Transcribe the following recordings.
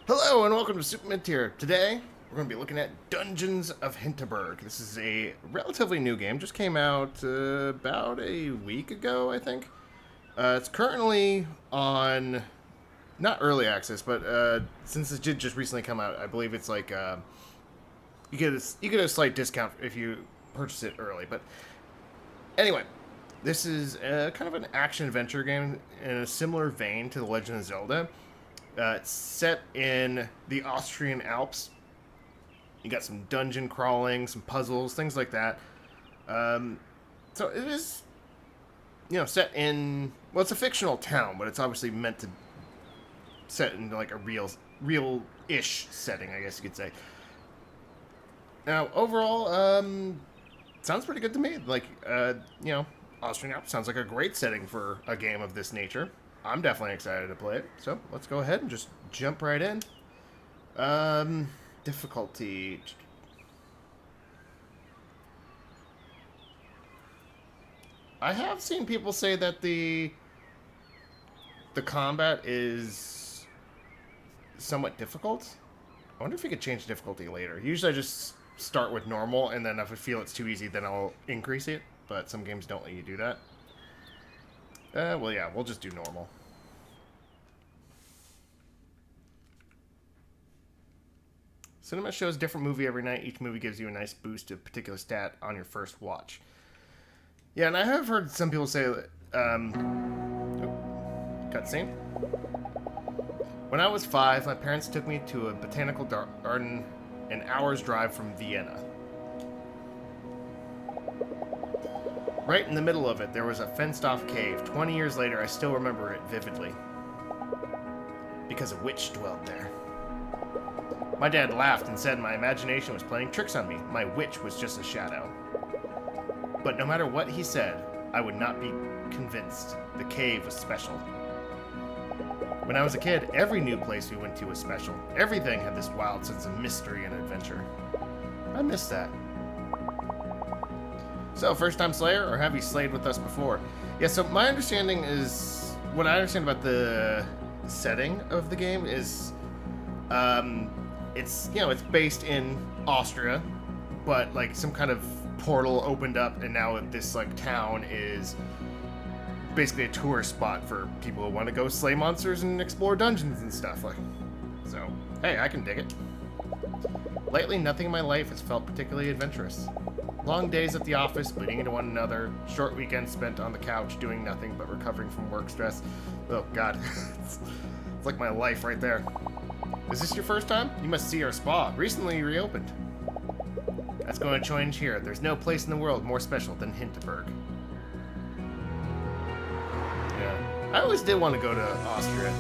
Hello and welcome to Super Midtier. Today we're going to be looking at Dungeons of Hinterberg. This is a relatively new game. Just came out about a week ago, I think. It's currently on not early access, but since it did just recently come out, I believe it's like you get a slight discount if you purchase it early. But anyway, this is kind of an action adventure game in a similar vein to The Legend of Zelda. It's set in the Austrian Alps. You got some dungeon crawling, some puzzles, things like that. So it is, set in, well, it's a fictional town, but it's obviously meant to set in like a real-ish setting, I guess you could say. Now, overall, sounds pretty good to me. Like, Austrian Alps sounds like a great setting for a game of this nature. I'm definitely excited to play it. So let's go ahead and just jump right in. Difficulty. I have seen people say that the combat is somewhat difficult. I wonder if you could change difficulty later. Usually I just start with normal, and then if I feel it's too easy, then I'll increase it. But some games don't let you do that. Well, yeah, we'll just do normal. Cinema shows a different movie every night. Each movie gives you a nice boost to a particular stat on your first watch. Yeah, and I have heard some people say that, cutscene. When I was 5, my parents took me to a botanical garden an hour's drive from Vienna. Right in the middle of it, there was a fenced-off cave. 20 years later, I still remember it vividly. Because a witch dwelled there. My dad laughed and said my imagination was playing tricks on me. My witch was just a shadow. But no matter what he said, I would not be convinced. The cave was special. When I was a kid, every new place we went to was special. Everything had this wild sense of mystery and adventure. I miss that. So, first time Slayer, or have you slayed with us before? Yeah, so my understanding is, what I understand about the setting of the game is, it's based in Austria, but like some kind of portal opened up, and now this like town is basically a tourist spot for people who want to go slay monsters and explore dungeons and stuff. Like, so hey, I can dig it. Lately, nothing in my life has felt particularly adventurous. Long days at the office, bleeding into one another. Short weekends spent on the couch doing nothing but recovering from work stress. Oh, God. it's like my life right there. Is this your first time? You must see our spa. Recently reopened. That's going to change here. There's no place in the world more special than Hinterberg. Yeah. I always did want to go to Austria.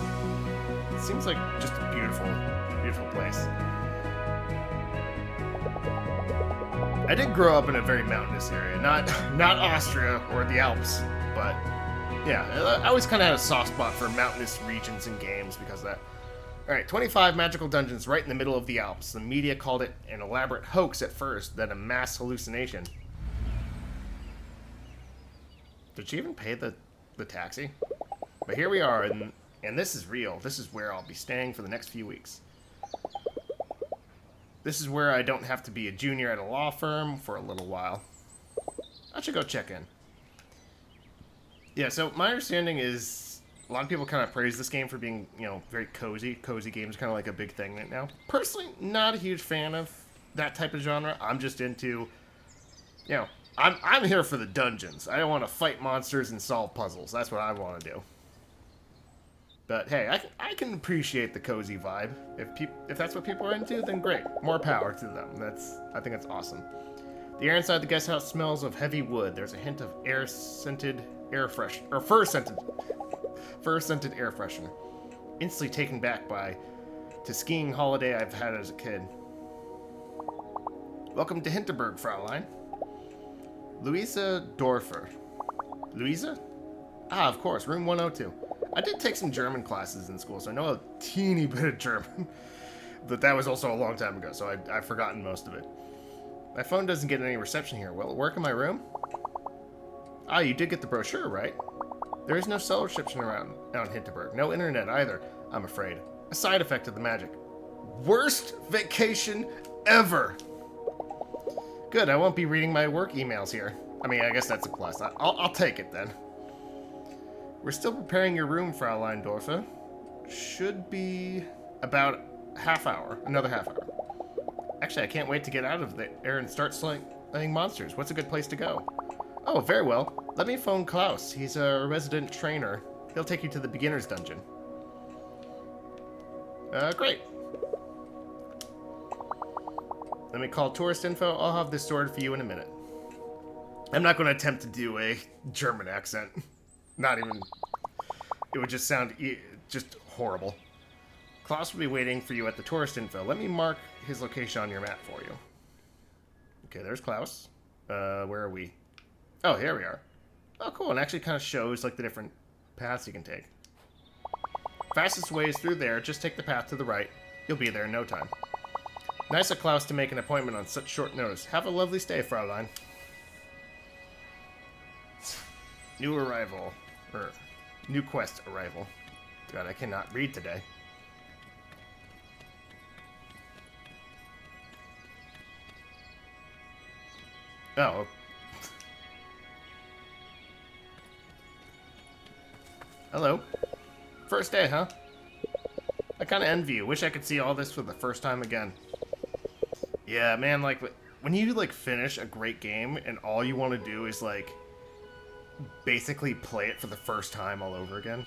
It seems like just a beautiful, beautiful place. I did grow up in a very mountainous area, not Austria or the Alps, but yeah, I always kind of had a soft spot for mountainous regions and games because of that. All right, 25 magical dungeons right in the middle of the Alps. The media called it an elaborate hoax at first, then a mass hallucination. Did she even pay the taxi? But here we are, and this is real. This is where I'll be staying for the next few weeks. This is where I don't have to be a junior at a law firm for a little while. I should go check in. Yeah, so my understanding is a lot of people kind of praise this game for being, very cozy. Cozy games kind of like a big thing right now. Personally, not a huge fan of that type of genre. I'm just into, I'm here for the dungeons. I don't want to fight monsters and solve puzzles. That's what I want to do. But hey, I can appreciate the cozy vibe. If that's what people are into, then great. More power to them. I think that's awesome. The air inside the guest house smells of heavy wood. There's a hint of fur-scented air freshener. Instantly taken back to skiing holiday I've had as a kid. Welcome to Hinterberg, Fraulein. Louisa Dorfer. Louisa? Ah, of course, room 102. I did take some German classes in school, so I know a teeny bit of German. But that was also a long time ago, so I've forgotten most of it. My phone doesn't get any reception here. Will it work in my room? Ah, you did get the brochure, right? There is no cell reception around Hinterberg. No internet either, I'm afraid. A side effect of the magic. Worst vacation ever. Good, I won't be reading my work emails here. I mean, I guess that's a plus. I'll take it then. We're still preparing your room, Fraulein Dorfe. Should be about half hour. Another half hour. Actually, I can't wait to get out of there and start slaying monsters. What's a good place to go? Oh, very well. Let me phone Klaus. He's a resident trainer. He'll take you to the beginner's dungeon. Great. Let me call tourist info. I'll have this sorted for you in a minute. I'm not going to attempt to do a German accent. Not even... It would just sound just horrible. Klaus will be waiting for you at the tourist info. Let me mark his location on your map for you. Okay, there's Klaus. Where are we? Oh, here we are. Oh, cool. And actually kind of shows like the different paths you can take. Fastest way is through there. Just take the path to the right. You'll be there in no time. Nice of Klaus to make an appointment on such short notice. Have a lovely stay, Fraulein. New arrival. New quest arrival. God, I cannot read today. Oh. Hello. First day, huh? I kind of envy you. Wish I could see all this for the first time again. Yeah, man, like, when you, like, finish a great game and all you want to do is, like, basically play it for the first time all over again.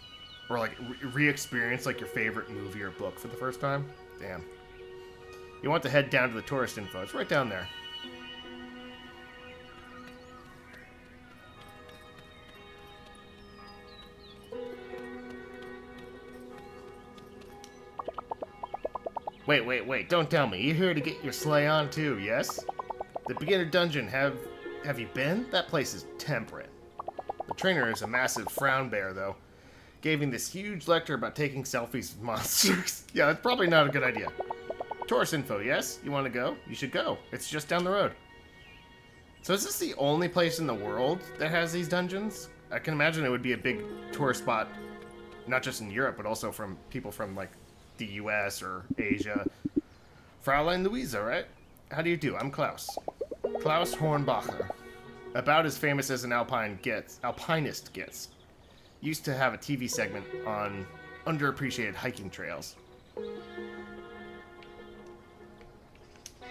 Or, like, re-experience, like, your favorite movie or book for the first time. Damn. You want to head down to the tourist info. It's right down there. Wait, don't tell me. You're here to get your sleigh on too, yes? The beginner dungeon, have you been? That place is temperate. The trainer is a massive frown bear, though. Gave me this huge lecture about taking selfies with monsters. Yeah, that's probably not a good idea. Tourist info, yes? You want to go? You should go. It's just down the road. So is this the only place in the world that has these dungeons? I can imagine it would be a big tourist spot, not just in Europe, but also from people from, like, the US or Asia. Fraulein Louisa, right? How do you do? I'm Klaus. Klaus Hornbacher. About as famous as an alpinist gets. Used to have a TV segment on underappreciated hiking trails.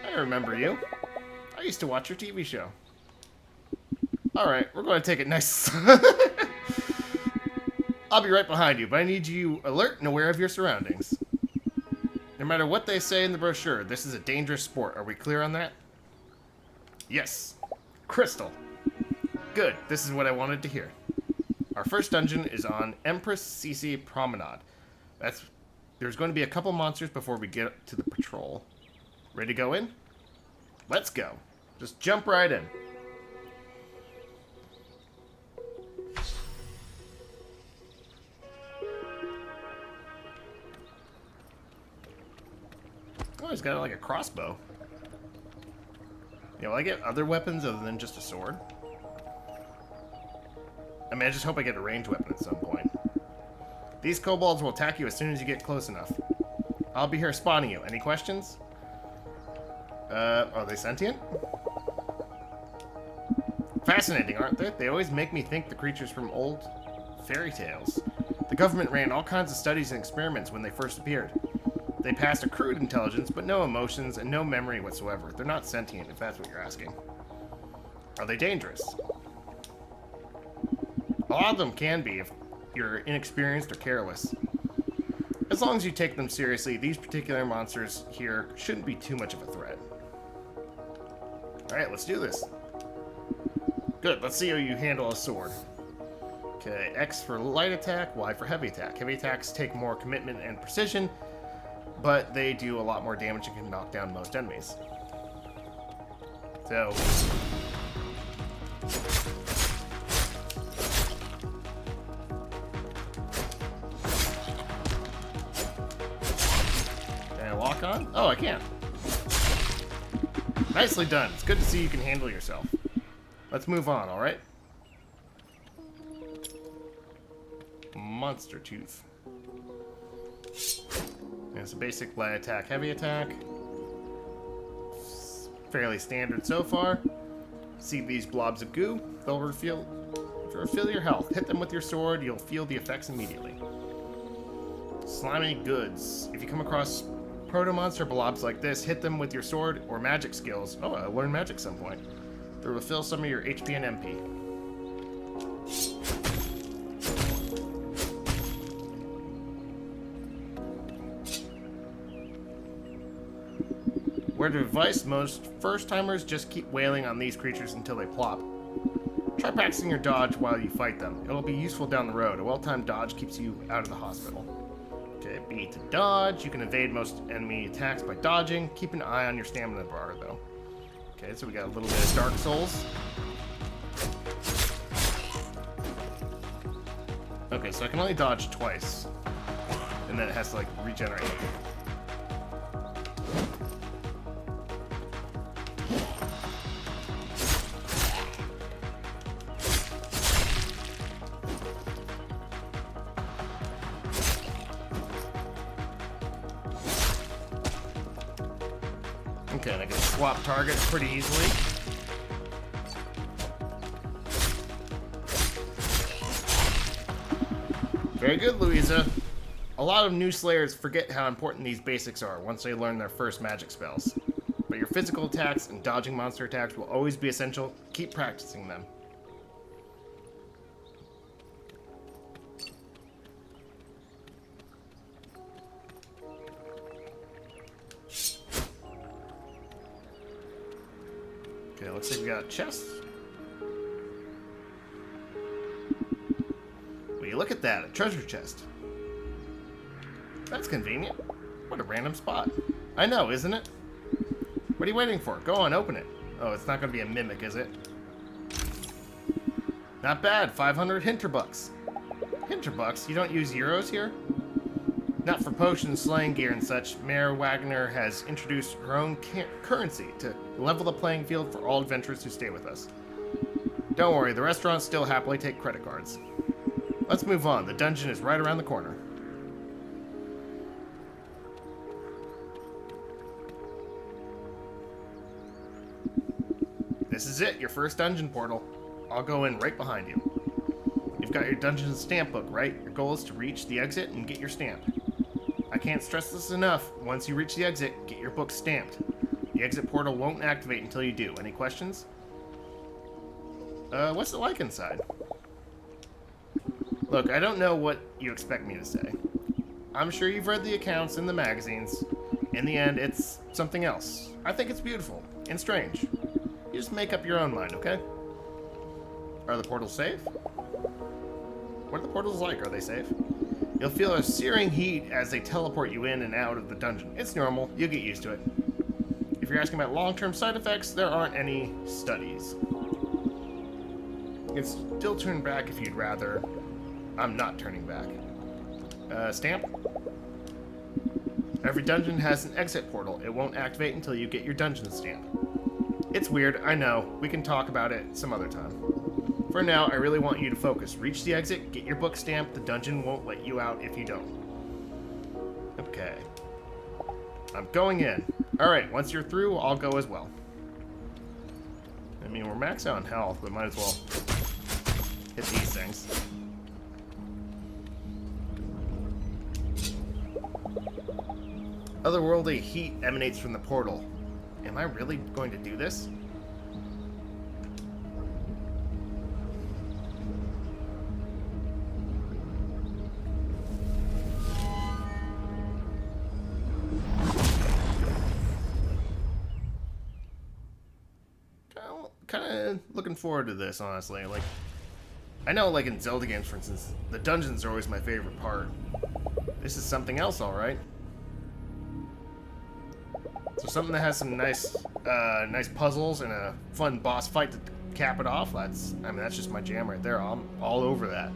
I remember you. I used to watch your TV show. Alright, we're going to take it nice. I'll be right behind you, but I need you alert and aware of your surroundings. No matter what they say in the brochure, this is a dangerous sport. Are we clear on that? Yes. Crystal. Good. This is what I wanted to hear. Our first dungeon is on Empress Sisi Promenade. There's going to be a couple monsters before we get to the patrol. Ready to go in? Let's go. Just jump right in. Oh, he's got like a crossbow. Yeah, will I get other weapons other than just a sword? I mean, I just hope I get a ranged weapon at some point. These kobolds will attack you as soon as you get close enough. I'll be here spawning you. Any questions? Are they sentient? Fascinating, aren't they? They always make me think the creatures from old fairy tales. The government ran all kinds of studies and experiments when they first appeared. They passed a crude intelligence, but no emotions and no memory whatsoever. They're not sentient, if that's what you're asking. Are they dangerous? A lot of them can be if you're inexperienced or careless. As long as you take them seriously, these particular monsters here shouldn't be too much of a threat. Alright, let's do this. Good, let's see how you handle a sword. Okay, X for light attack, Y for heavy attack. Heavy attacks take more commitment and precision, but they do a lot more damage and can knock down most enemies. So... Can I lock on? Oh, I can. Nicely done. It's good to see you can handle yourself. Let's move on, alright? Monster tooth. It's a basic light attack, heavy attack. Fairly standard so far. See these blobs of goo? They'll refill your health. Hit them with your sword, you'll feel the effects immediately. Slimy goods. If you come across proto-monster blobs like this, hit them with your sword or magic skills. Oh, I learned magic at some point. They'll refill some of your HP and MP. Word of advice, most first-timers just keep wailing on these creatures until they plop. Try practicing your dodge while you fight them. It'll be useful down the road. A well-timed dodge keeps you out of the hospital. Okay, B to dodge. You can evade most enemy attacks by dodging. Keep an eye on your stamina bar, though. Okay, so we got a little bit of Dark Souls. Okay, so I can only dodge twice. And then it has to, like, regenerate. Okay, and I can swap targets pretty easily. Very good, Louisa. A lot of new Slayers forget how important these basics are once they learn their first magic spells. But your physical attacks and dodging monster attacks will always be essential. Keep practicing them. Okay, looks like we got a chest. Will you look at that? A treasure chest. That's convenient. What a random spot. I know, isn't it? What are you waiting for? Go on, open it. Oh, it's not going to be a mimic, is it? Not bad. 500 Hinterbucks. Hinterbucks? You don't use euros here? Not for potions, slaying gear, and such. Mayor Wagner has introduced her own currency to level the playing field for all adventurers who stay with us. Don't worry, the restaurants still happily take credit cards. Let's move on. The dungeon is right around the corner. This is it, your first dungeon portal. I'll go in right behind you. You've got your dungeon stamp book, right? Your goal is to reach the exit and get your stamp. I can't stress this enough. Once you reach the exit, get your book stamped. The exit portal won't activate until you do. Any questions? What's it like inside? Look, I don't know what you expect me to say. I'm sure you've read the accounts in the magazines. In the end, it's something else. I think it's beautiful and strange. You just make up your own mind, okay? Are the portals safe? What are the portals like? Are they safe? You'll feel a searing heat as they teleport you in and out of the dungeon. It's normal. You'll get used to it. If you're asking about long-term side effects, there aren't any studies. You can still turn back if you'd rather. I'm not turning back. Stamp? Every dungeon has an exit portal. It won't activate until you get your dungeon stamp. It's weird, I know. We can talk about it some other time. For now, I really want you to focus. Reach the exit, get your book stamped. The dungeon won't let you out if you don't. Okay. I'm going in. Alright, once you're through, I'll go as well. I mean, we're maxed out on health, but might as well hit these things. Otherworldly heat emanates from the portal. Am I really going to do this? Kind of looking forward to this, honestly. Like, I know, like in Zelda games, for instance, the dungeons are always my favorite part. This is something else, all right. So something that has some nice puzzles and a fun boss fight to cap it off. That's just my jam right there. I'm all over that.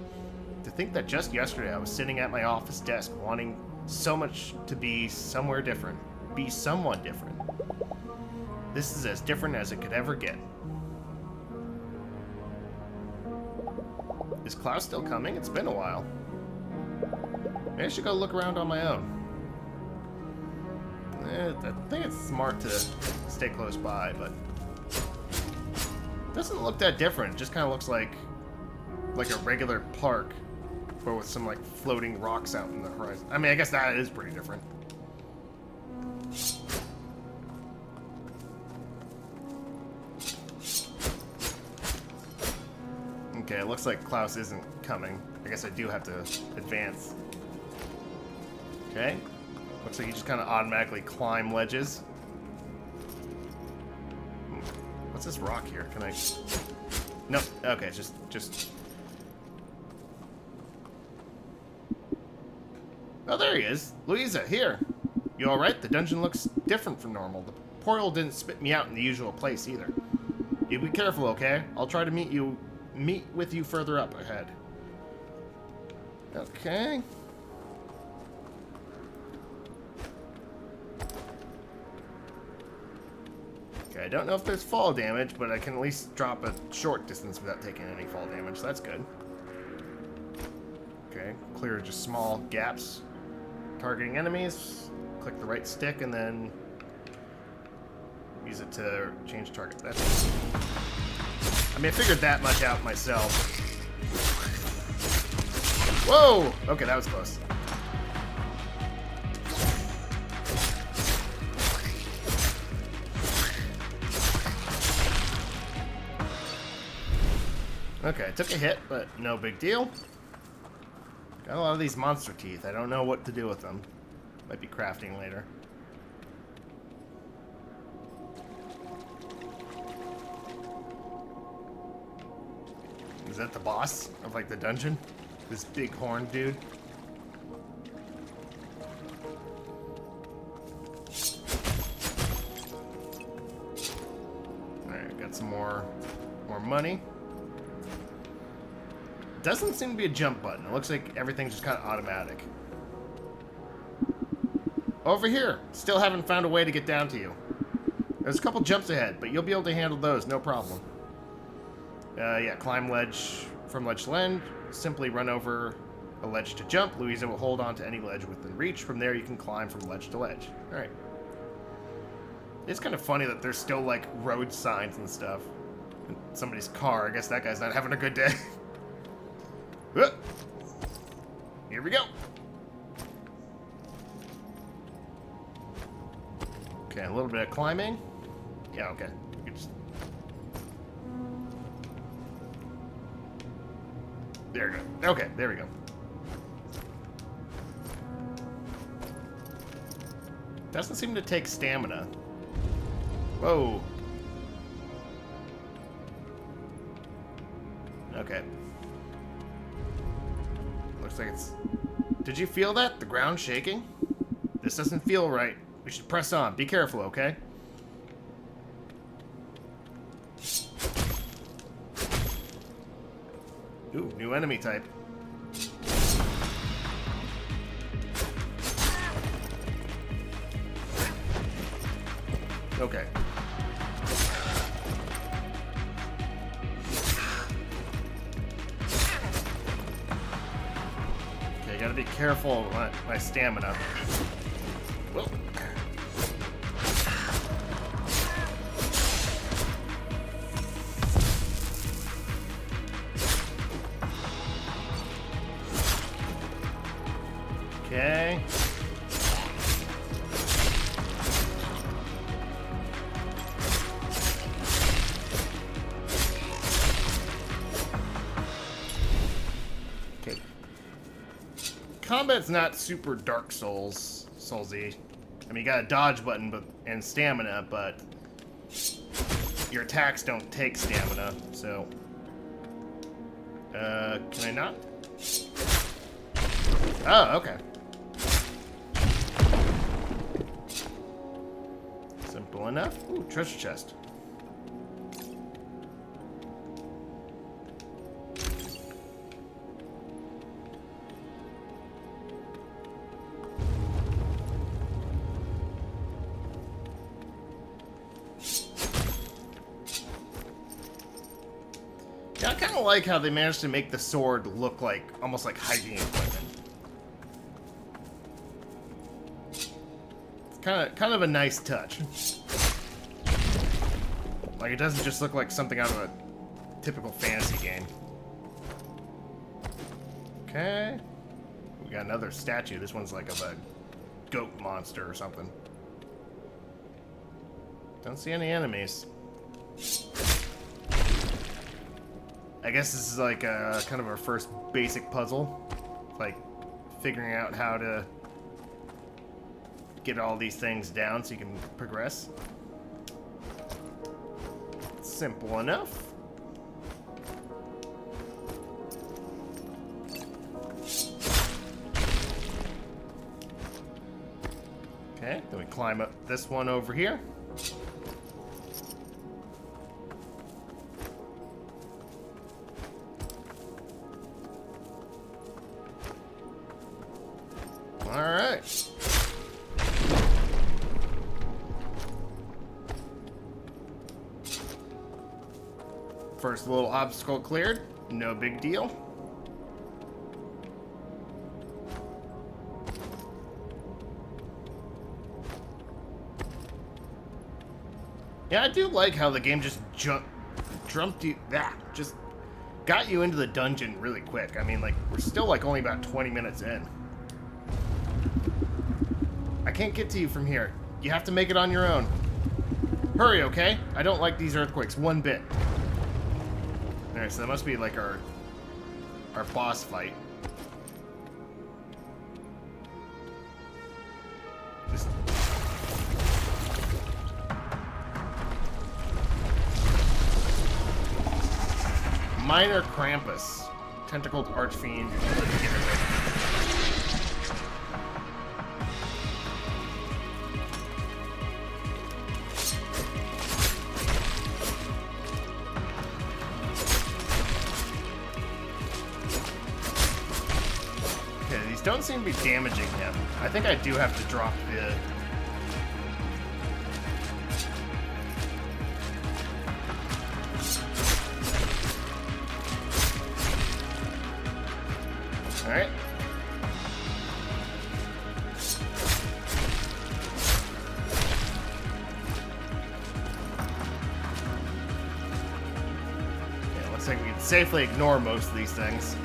To think that just yesterday I was sitting at my office desk wanting so much to be somewhere different, be someone different. This is as different as it could ever get. Is Klaus still coming? It's been a while. Maybe I should go look around on my own. I think it's smart to stay close by, but it doesn't look that different. It just kind of looks like a regular park, but with some like floating rocks out in the horizon. I mean, I guess that is pretty different. Okay, it looks like Klaus isn't coming. I guess I do have to advance. Okay. Looks like you just kind of automatically climb ledges. What's this rock here? Can I... Nope. Okay, it's just... Oh, there he is. Louisa, here. You alright? The dungeon looks different from normal. The portal didn't spit me out in the usual place either. You be careful, okay? I'll try to meet with you further up ahead. Okay. Okay, I don't know if there's fall damage, but I can at least drop a short distance without taking any fall damage, so that's good. Okay, clear just small gaps. Targeting enemies, click the right stick, and then use it to change target. That's... I mean, I figured that much out myself. Whoa! Okay, that was close. Okay, I took a hit, but no big deal. Got a lot of these monster teeth. I don't know what to do with them. Might be crafting later. Is that the boss of, like, the dungeon? This big horn dude? Alright, got some more money. Doesn't seem to be a jump button. It looks like everything's just kind of automatic. Over here! Still haven't found a way to get down to you. There's a couple jumps ahead, but you'll be able to handle those, no problem. Yeah, climb ledge from ledge to ledge. Simply run over a ledge to jump. Louisa will hold on to any ledge within reach. From there, you can climb from ledge to ledge. Alright. It's kind of funny that there's still, like, road signs and stuff. In somebody's car. I guess that guy's not having a good day. Here we go. Okay, a little bit of climbing. Yeah, okay. You can just... There we go. Okay, there we go. Doesn't seem to take stamina. Whoa. Okay. Looks like it's... Did you feel that? The ground shaking? This doesn't feel right. We should press on. Be careful, okay? Ooh, new enemy type. Okay. Okay, gotta be careful with my stamina. Whoa. Okay. Okay. Combat's not super Dark Soulsy. I mean, you got a dodge button and stamina, but your attacks don't take stamina, so... can I not? Oh, okay. Simple enough. Ooh, treasure chest. Yeah, I kind of like how they managed to make the sword look like almost like hiking equipment. Kind of a nice touch. Like, it doesn't just look like something out of a typical fantasy game. Okay. We got another statue. This one's like of a goat monster or something. Don't see any enemies. I guess this is like kind of our first basic puzzle. Like, figuring out how to get all these things down so you can progress. Simple enough. Okay, then we climb up this one over here. All right. First little obstacle cleared. No big deal. Yeah, I do like how the game just jumped you. Just got you into the dungeon really quick. I mean, like, we're still like only about 20 minutes in. I can't get to you from here. You have to make it on your own. Hurry, okay? I don't like these earthquakes one bit. Alright, so that must be like our boss fight. Just... Minor Krampus. Tentacled Archfiend. Don't seem to be damaging him. I think I do have to drop the... Alright. Yeah, looks like we can safely ignore most of these things.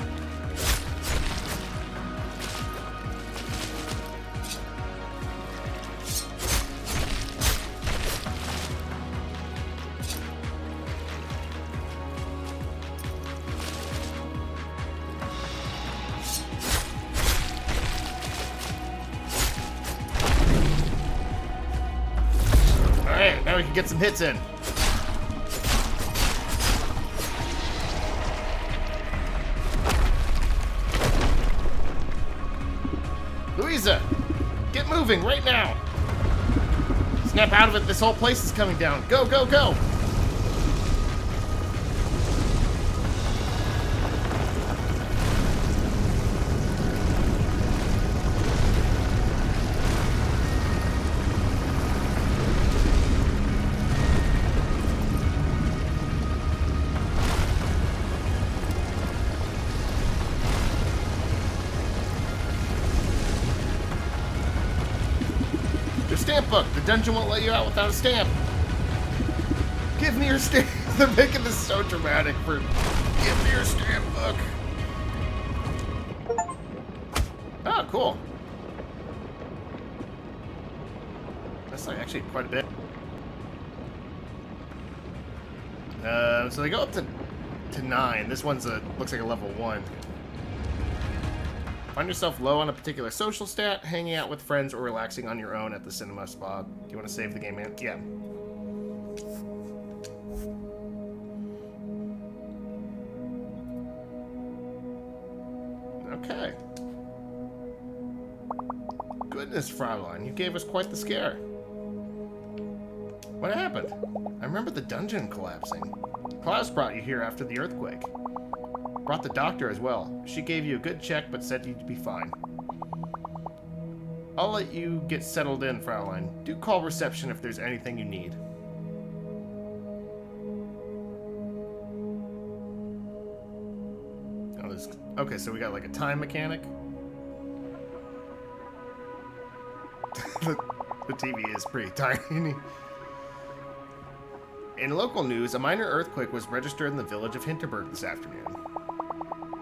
Now we can get some hits in. Louisa, get moving right now. Snap out of it. This whole place is coming down. Go, go, go. Stamp book. The dungeon won't let you out without a stamp. Give me your stamp. They're making this so dramatic for give me your stamp book. Oh, cool. That's like actually quite a bit. So they go up to 9. This one's looks like a level 1. Find yourself low on a particular social stat, hanging out with friends, or relaxing on your own at the cinema spa. Do you want to save the game, man? Yeah. Okay. Goodness, Fraulein, you gave us quite the scare. What happened? I remember the dungeon collapsing. Klaus brought you here after the earthquake. Brought the doctor as well. She gave you a good check, but said you'd be fine. I'll let you get settled in, Fraulein. Do call reception if there's anything you need. Oh, okay, so we got like a time mechanic. The TV is pretty tiny. In local news, a minor earthquake was registered in the village of Hinterberg this afternoon.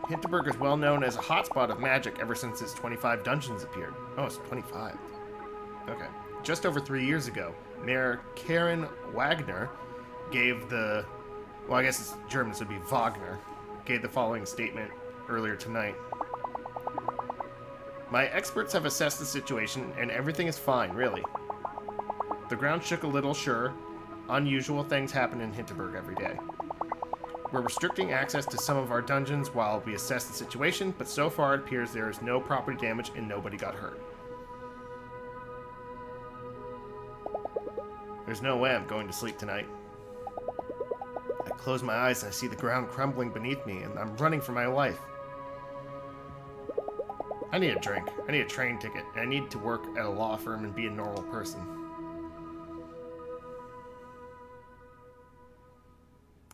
Hinterberg is well known as a hotspot of magic ever since its 25 dungeons appeared. Oh, it's 25. Okay. Just over 3 years ago, Mayor Karen Wagner gave the... Well, I guess it's German, so it'd be Wagner. Gave the following statement earlier tonight. My experts have assessed the situation, and everything is fine, really. The ground shook a little, sure. Unusual things happen in Hinterberg every day. We're restricting access to some of our dungeons while we assess the situation, but so far it appears there is no property damage and nobody got hurt. There's no way I'm going to sleep tonight. I close my eyes and I see the ground crumbling beneath me, and I'm running for my life. I need a drink. I need a train ticket, and I need to work at a law firm and be a normal person.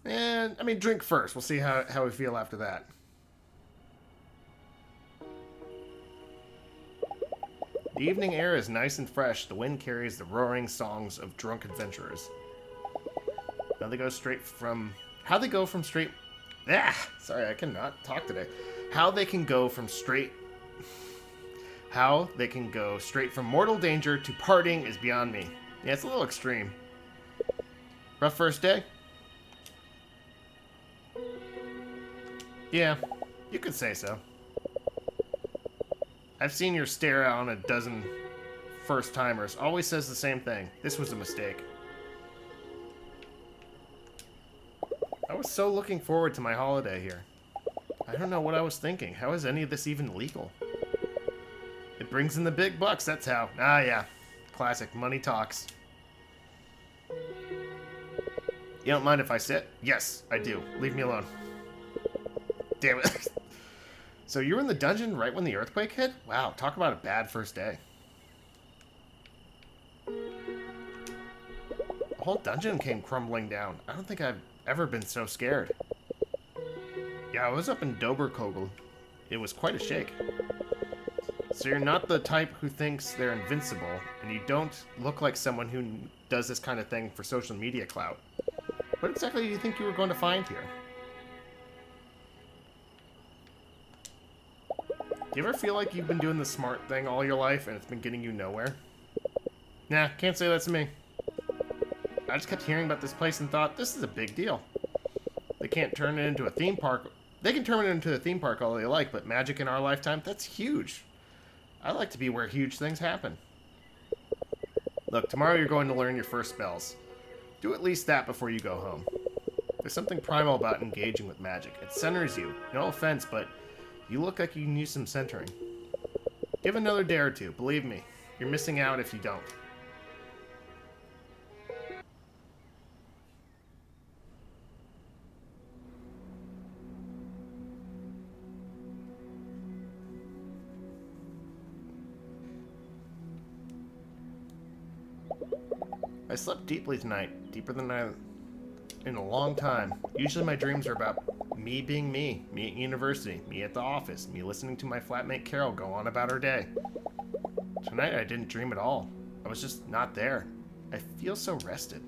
And, I mean, drink first. We'll see how we feel after that. The evening air is nice and fresh. The wind carries the roaring songs of drunk adventurers. Now they go straight from... How they go from straight... Sorry, I cannot talk today. How they can go straight from mortal danger to partying is beyond me. Yeah, it's a little extreme. Rough first day? Yeah, you could say so. I've seen your stare on a dozen first-timers. Always says the same thing. This was a mistake. I was so looking forward to my holiday here. I don't know what I was thinking. How is any of this even legal? It brings in the big bucks, that's how. Ah, yeah. Classic. Money talks. You don't mind if I sit? Yes, I do. Leave me alone. Damn it. So you were in the dungeon right when the earthquake hit? Wow, talk about a bad first day. The whole dungeon came crumbling down. I don't think I've ever been so scared. Yeah, I was up in Doberkogel. It was quite a shake. So you're not the type who thinks they're invincible, and you don't look like someone who does this kind of thing for social media clout. What exactly do you think you were going to find here? Do you ever feel like you've been doing the smart thing all your life and it's been getting you nowhere? Nah, can't say that's me. I just kept hearing about this place and thought, this is a big deal. They can't turn it into a theme park. They can turn it into a theme park all they like, but magic in our lifetime, that's huge. I like to be where huge things happen. Look, tomorrow you're going to learn your first spells. Do at least that before you go home. There's something primal about engaging with magic. It centers you. No offense, but you look like you can use some centering. Give another day or two. Believe me, you're missing out if you don't. I slept deeply tonight, deeper than I in a long time. Usually my dreams are about me being me at university, me at the office, me listening to my flatmate Carol go on about her day. Tonight I didn't dream at all. I was just not there. I feel so rested.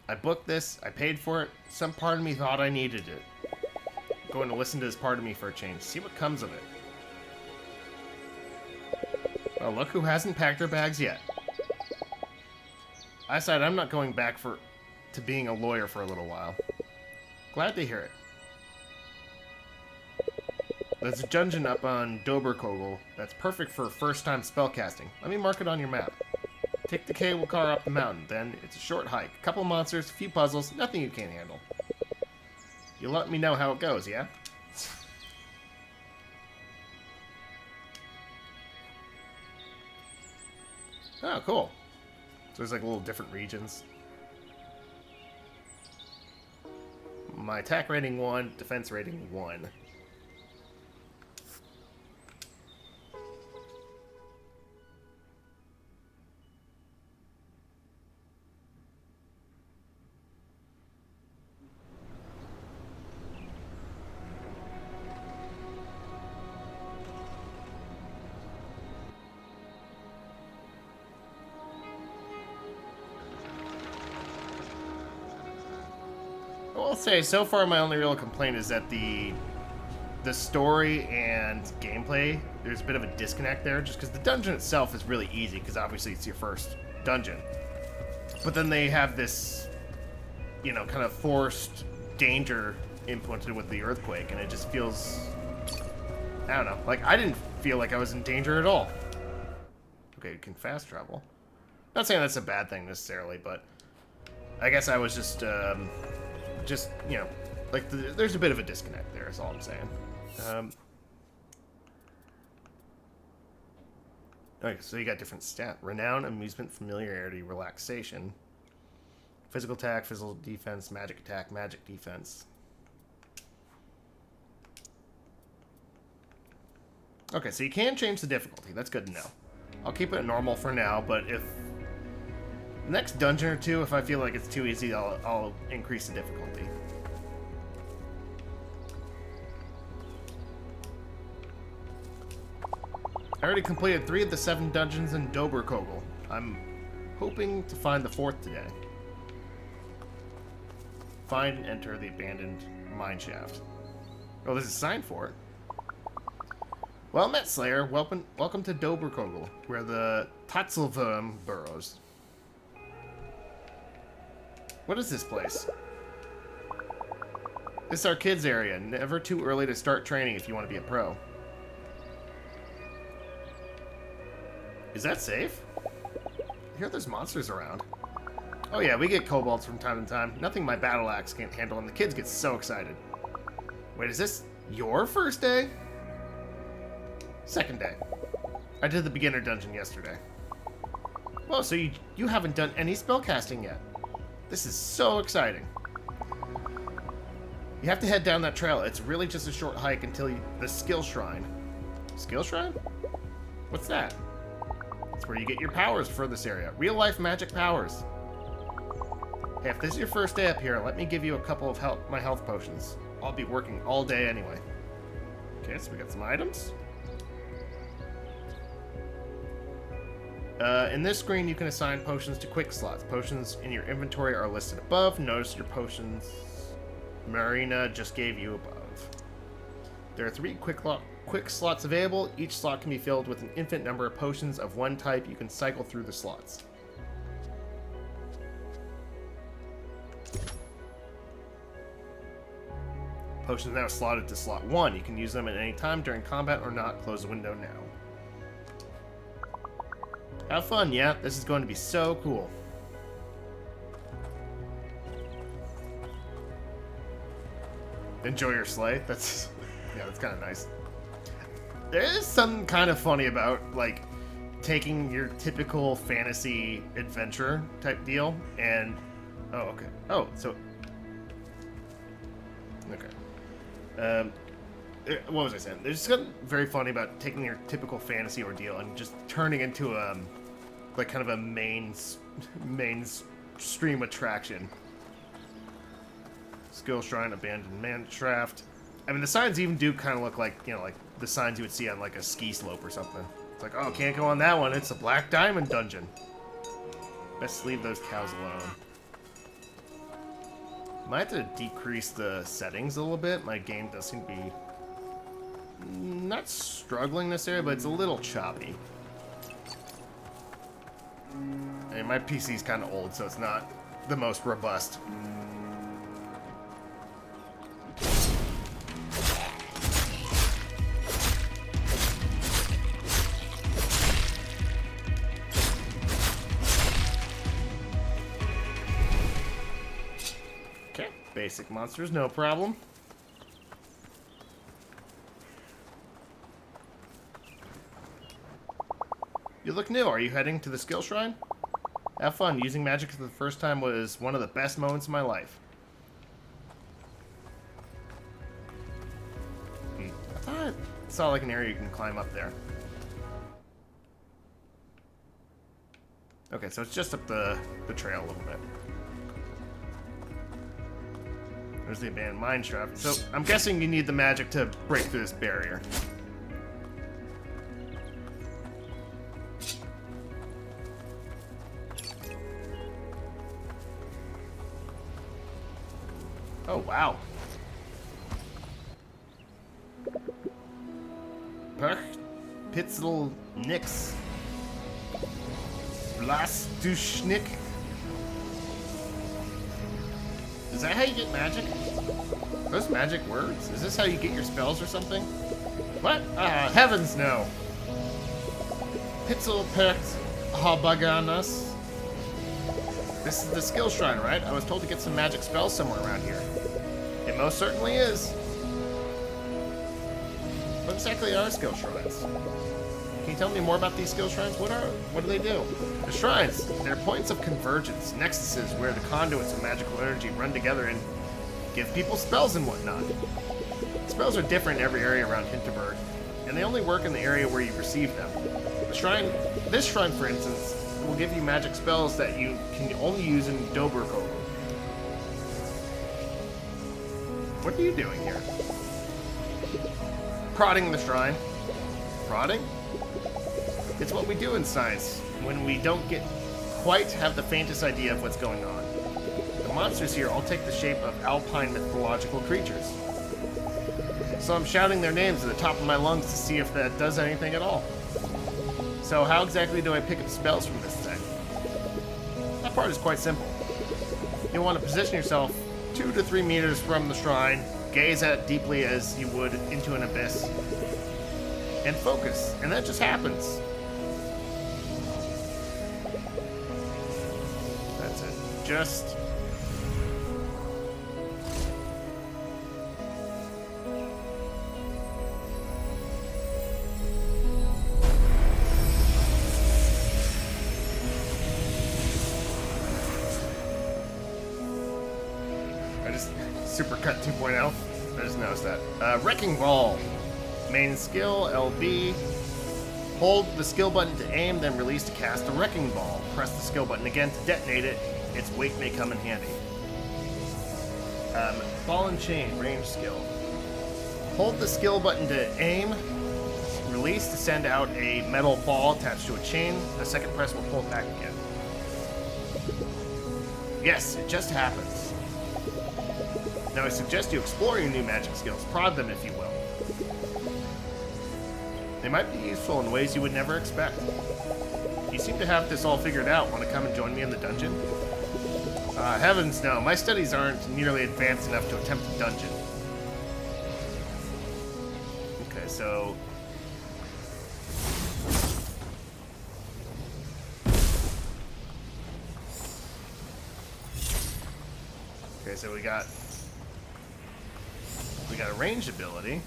I booked this, I paid for it, some part of me thought I needed it. I'm going to listen to this part of me for a change, see what comes of it. Well, look who hasn't packed their bags yet. I decided I'm not going back to being a lawyer for a little while. Glad to hear it. There's a dungeon up on Doberkogel that's perfect for first-time spellcasting. Let me mark it on your map. Take the cable car up the mountain, then it's a short hike. A couple monsters, a few puzzles, nothing you can't handle. You'll let me know how it goes, yeah? Oh, cool. So there's like little different regions. My attack rating 1, defense rating 1. say so far my only real complaint is that the story and gameplay, there's a bit of a disconnect there, just because the dungeon itself is really easy, because obviously it's your first dungeon. But then they have this, you know, kind of forced danger implemented with the earthquake, and it just feels, I don't know, like I didn't feel like I was in danger at all. Okay, you can fast travel. Not saying that's a bad thing necessarily, but I guess I was just you know, like there's a bit of a disconnect there, is all I'm saying. Okay, so you got different stat. Renown, amusement, familiarity, relaxation. Physical attack, physical defense, magic attack, magic defense. Okay, so you can change the difficulty. That's good to know. I'll keep it normal for now, but if the next dungeon or two, if I feel like it's too easy, I'll increase the difficulty. I already completed 3 of the 7 dungeons in Doberkogel. I'm hoping to find the 4th today. Find and enter the abandoned mineshaft. Oh, there's a sign for it. Well met, Slayer. Welcome to Doberkogel, where the Tatzelwurm burrows. What is this place? This is our kids area. Never too early to start training if you want to be a pro. Is that safe? I hear there's monsters around. Oh yeah, we get kobolds from time to time. Nothing my battle axe can't handle, and the kids get so excited. Wait, is this your first day? Second day. I did the beginner dungeon yesterday. Whoa, so you haven't done any spellcasting yet. This is so exciting. You have to head down that trail. It's really just a short hike until the skill shrine. Skill shrine? What's that? It's where you get your powers for this area. Real life magic powers. Hey, if this is your first day up here, let me give you a couple of my health potions. I'll be working all day anyway. Okay, so we got some items. In this screen, you can assign potions to quick slots. Potions in your inventory are listed above. Notice your potions Marina just gave you above. There are 3 quick slots available. Each slot can be filled with an infinite number of potions of one type. You can cycle through the slots. Potions now slotted to slot 1. You can use them at any time during combat or not. Close the window now. Have fun, yeah. This is going to be so cool. Enjoy your sleigh. That's kind of nice. There is something kind of funny about, like, taking your typical fantasy adventure type deal and... Oh, okay. Oh, so... Okay. What was I saying? There's something very funny about taking your typical fantasy ordeal and just turning into like kind of a mainstream attraction. Skill shrine, abandoned man shaft. I mean, the signs even do kind of look like, you know, like the signs you would see on like a ski slope or something. It's like, oh, can't go on that one. It's a black diamond dungeon. Best leave those cows alone. Might have to decrease the settings a little bit. My game does seem to be not struggling in this area, but it's a little choppy. And my PC's kind of old, so it's not the most robust. Okay, basic monsters, no problem. You look new. Are you heading to the skill shrine? Have fun. Using magic for the first time was one of the best moments of my life. I thought I saw like an area you can climb up there. Okay, so it's just up the trail a little bit. There's the abandoned mine shaft. So I'm guessing you need the magic to break through this barrier. Oh, Wow. Perch, Pitzel, Nix, Blastuschnick. Is that how you get magic? Are those magic words? Is this how you get your spells or something? What? Heavens no. Pitzel, Perch, Habaganas. This is the skill shrine, right? I was told to get some magic spells somewhere around here. It most certainly is. What exactly are skill shrines? Can you tell me more about these skill shrines? What do they do? The shrines, they're points of convergence, nexuses where the conduits of magical energy run together and give people spells and whatnot. Spells are different in every area around Hinterberg, and they only work in the area where you receive them. This shrine, for instance, will give you magic spells that you can only use in Dobrkogel. What are you doing here? Prodding the shrine. Prodding? It's what we do in science when we don't quite have the faintest idea of what's going on. The monsters here all take the shape of alpine mythological creatures. So I'm shouting their names at the top of my lungs to see if that does anything at all. So how exactly do I pick up spells from this thing? That part is quite simple. You'll want to position yourself 2 to 3 meters from the shrine, gaze at it deeply as you would into an abyss, and focus, and that just happens. That's it. Just... Supercut 2.0. I just noticed that. Wrecking Ball. Main skill, LB. Hold the skill button to aim, then release to cast a Wrecking Ball. Press the skill button again to detonate it. Its weight may come in handy. Ball and Chain, range skill. Hold the skill button to aim. Release to send out a metal ball attached to a chain. A second press will pull it back again. Yes, it just happens. Now I suggest you explore your new magic skills, prod them if you will. They might be useful in ways you would never expect. You seem to have this all figured out. Want to come and join me in the dungeon? Heavens no, my studies aren't nearly advanced enough to attempt a dungeon. Okay, so... Okay, so we got a ranged ability.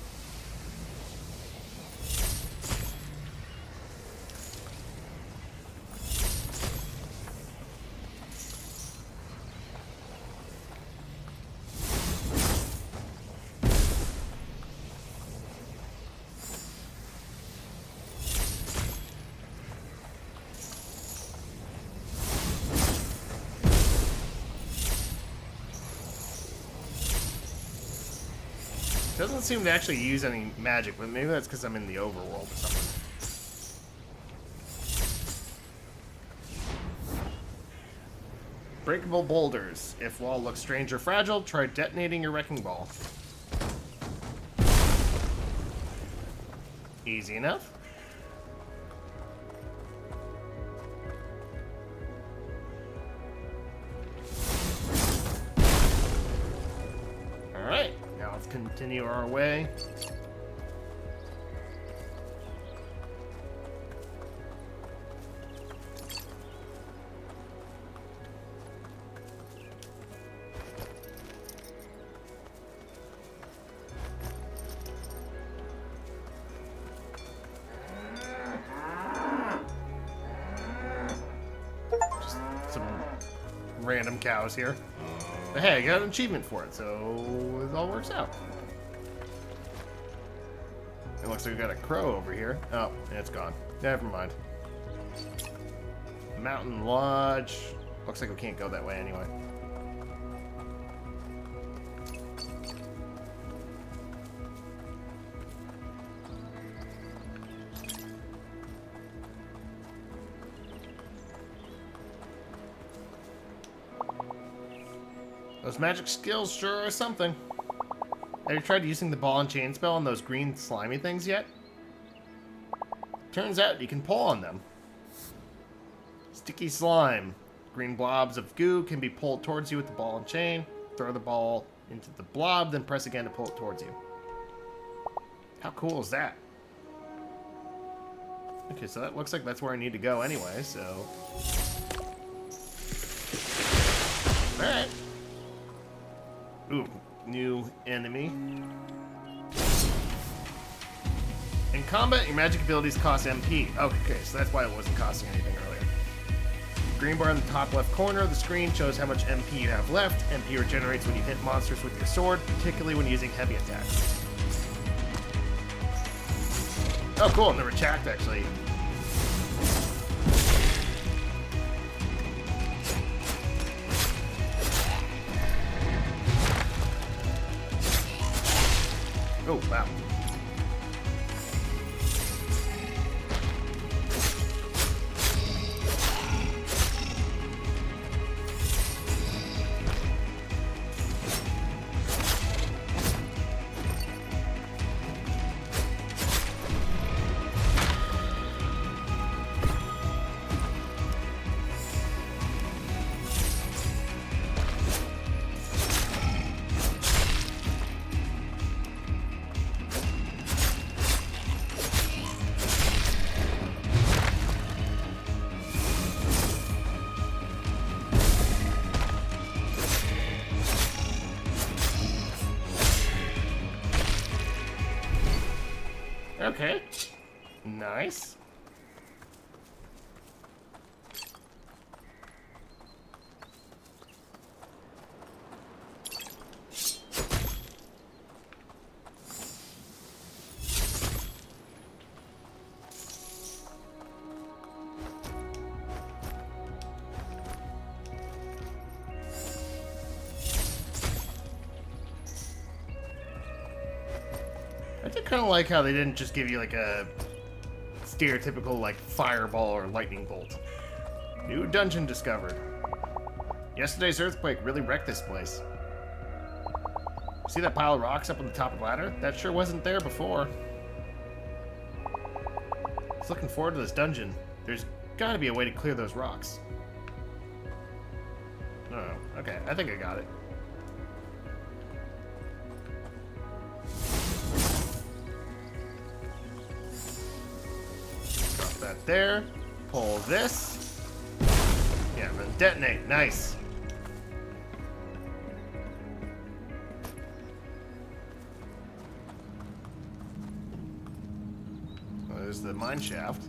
Doesn't seem to actually use any magic, but maybe that's because I'm in the overworld or something. Breakable boulders. If wall looks strange or fragile, try detonating your wrecking ball. Easy enough. Alright, now let's continue our way. Random cows here. But hey, I got an achievement for it, so it all works out. It looks like we got a crow over here. Oh, it's gone. Never mind. Mountain Lodge. Looks like we can't go that way anyway. Those magic skills sure are something. Have you tried using the ball and chain spell on those green slimy things yet? Turns out you can pull on them. Sticky slime. Green blobs of goo can be pulled towards you with the ball and chain. Throw the ball into the blob, then press again to pull it towards you. How cool is that? Okay, so that looks like that's where I need to go anyway, so... Alright. Ooh, new enemy. In combat, your magic abilities cost MP. Okay, so that's why it wasn't costing anything earlier. Green bar in the top left corner of the screen shows how much MP you have left. MP regenerates when you hit monsters with your sword, particularly when using heavy attacks. Oh, cool, and the retract actually. Oh, wow. Okay. Nice. I did kind of like how they didn't just give you like a stereotypical like fireball or lightning bolt. New dungeon discovered. Yesterday's earthquake really wrecked this place. See that pile of rocks up on the top of the ladder? That sure wasn't there before. I was looking forward to this dungeon. There's gotta be a way to clear those rocks. Oh, okay, I think I got it. That there. Pull this. Yeah, then detonate. Nice. Well, there's the mine shaft.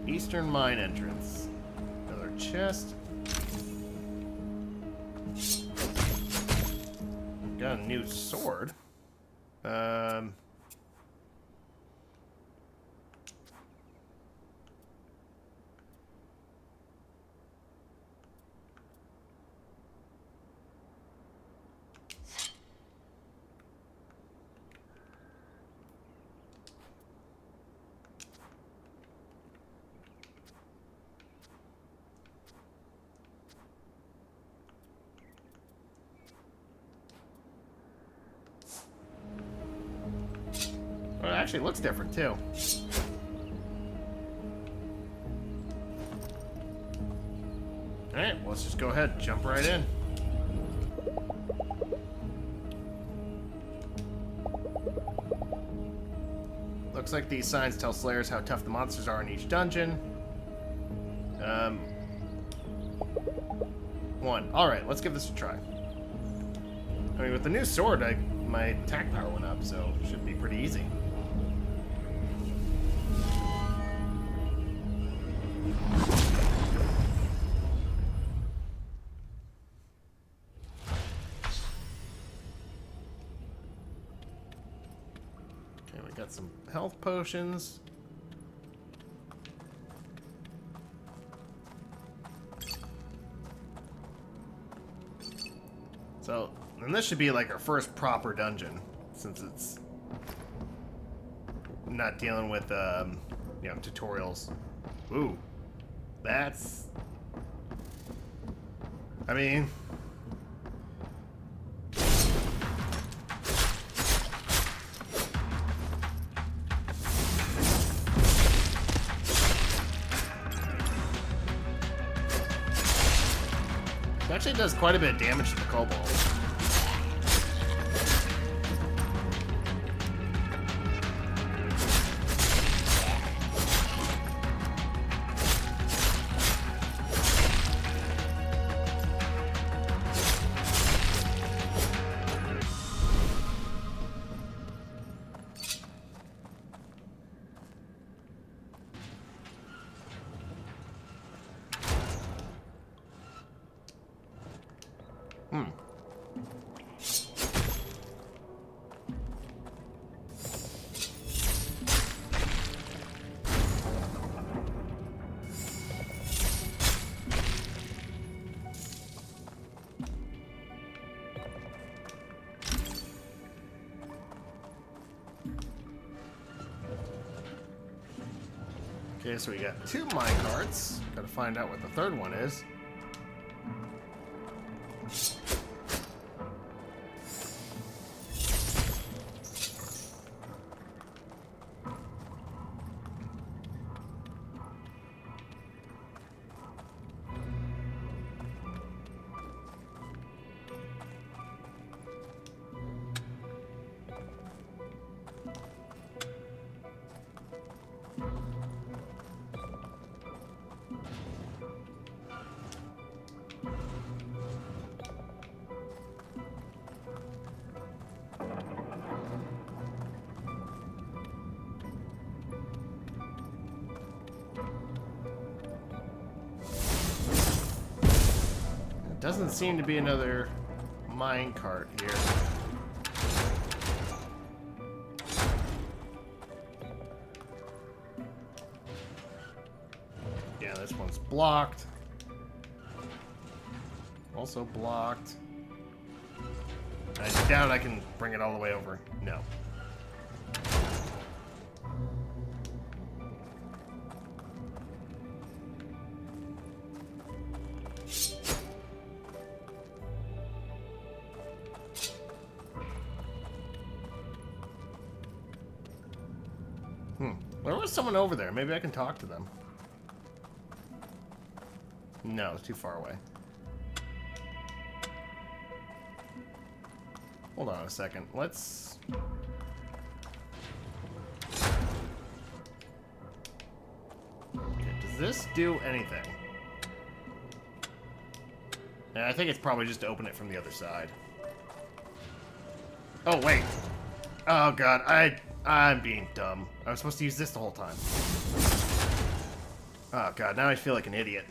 Eastern mine entrance. Another chest. Got a new sword. Well, it actually looks different too. Alright, well, let's just go ahead and jump right in. Looks like these signs tell Slayers how tough the monsters are in each dungeon. 1. Alright, let's give this a try. I mean, with the new sword, my attack power went up, so it should be pretty easy. Okay, we got some health potions. So, and this should be like our first proper dungeon, since it's not dealing with, you know, tutorials. Ooh. That's... I mean... It actually does quite a bit of damage to the kobold. Okay, so we got 2 minecarts. Gotta find out what the third one is. Doesn't seem to be another minecart here. Yeah, this one's blocked. Also blocked. I doubt I can bring it all the way over. No. There was someone over there. Maybe I can talk to them. No, it's too far away. Hold on a second. Let's... Okay, does this do anything? Yeah, I think it's probably just to open it from the other side. Oh, wait. Oh, God. I'm being dumb. I was supposed to use this the whole time. Oh, God. Now I feel like an idiot.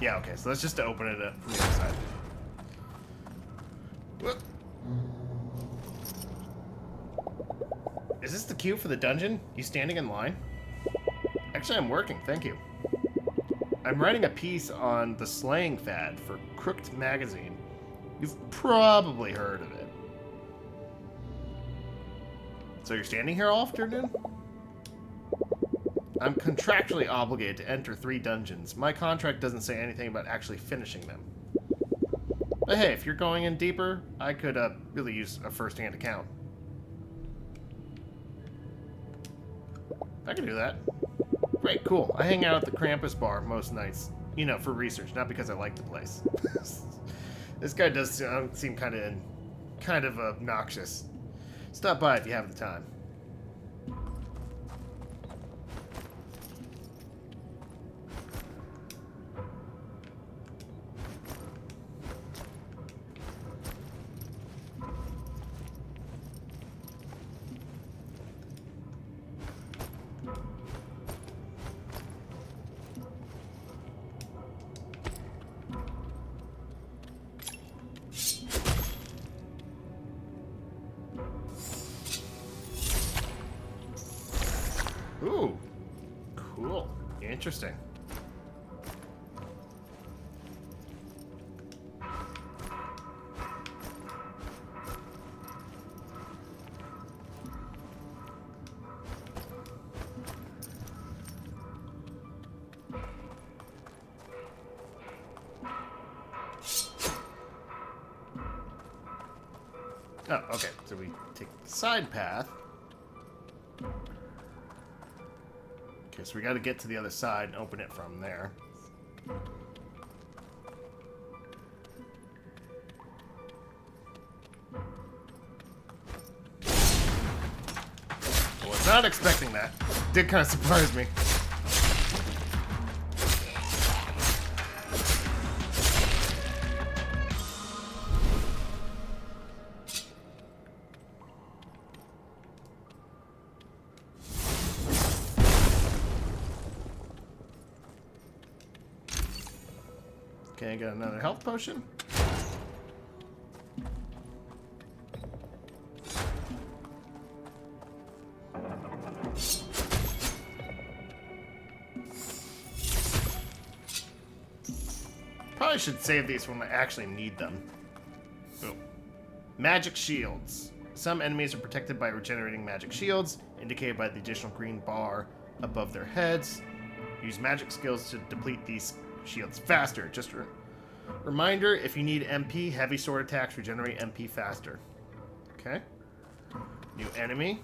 Yeah, okay. So that's just to open it up from the other side. Whoop. Is this the queue for the dungeon? You standing in line? Actually, I'm working. Thank you. I'm writing a piece on the slang fad for Crooked Magazine. You've probably heard of it. So you're standing here all afternoon? I'm contractually obligated to enter 3 dungeons. My contract doesn't say anything about actually finishing them. But hey, if you're going in deeper, I could really use a first-hand account. I can do that. Great, cool. I hang out at the Krampus bar most nights. You know, for research, not because I like the place. This guy does seem kind of obnoxious. Stop by if you have the time. Ooh, cool. Interesting. Oh, okay. So we take the side path. Okay, so we got to get to the other side and open it from there. I was not expecting that. Did kind of surprise me. Okay, got another health potion. Probably should save these when I actually need them. Boom. Magic shields. Some enemies are protected by regenerating magic shields, indicated by the additional green bar above their heads. Use magic skills to deplete these shields faster. Just a reminder, if you need MP, heavy sword attacks regenerate MP faster. Okay. New enemy.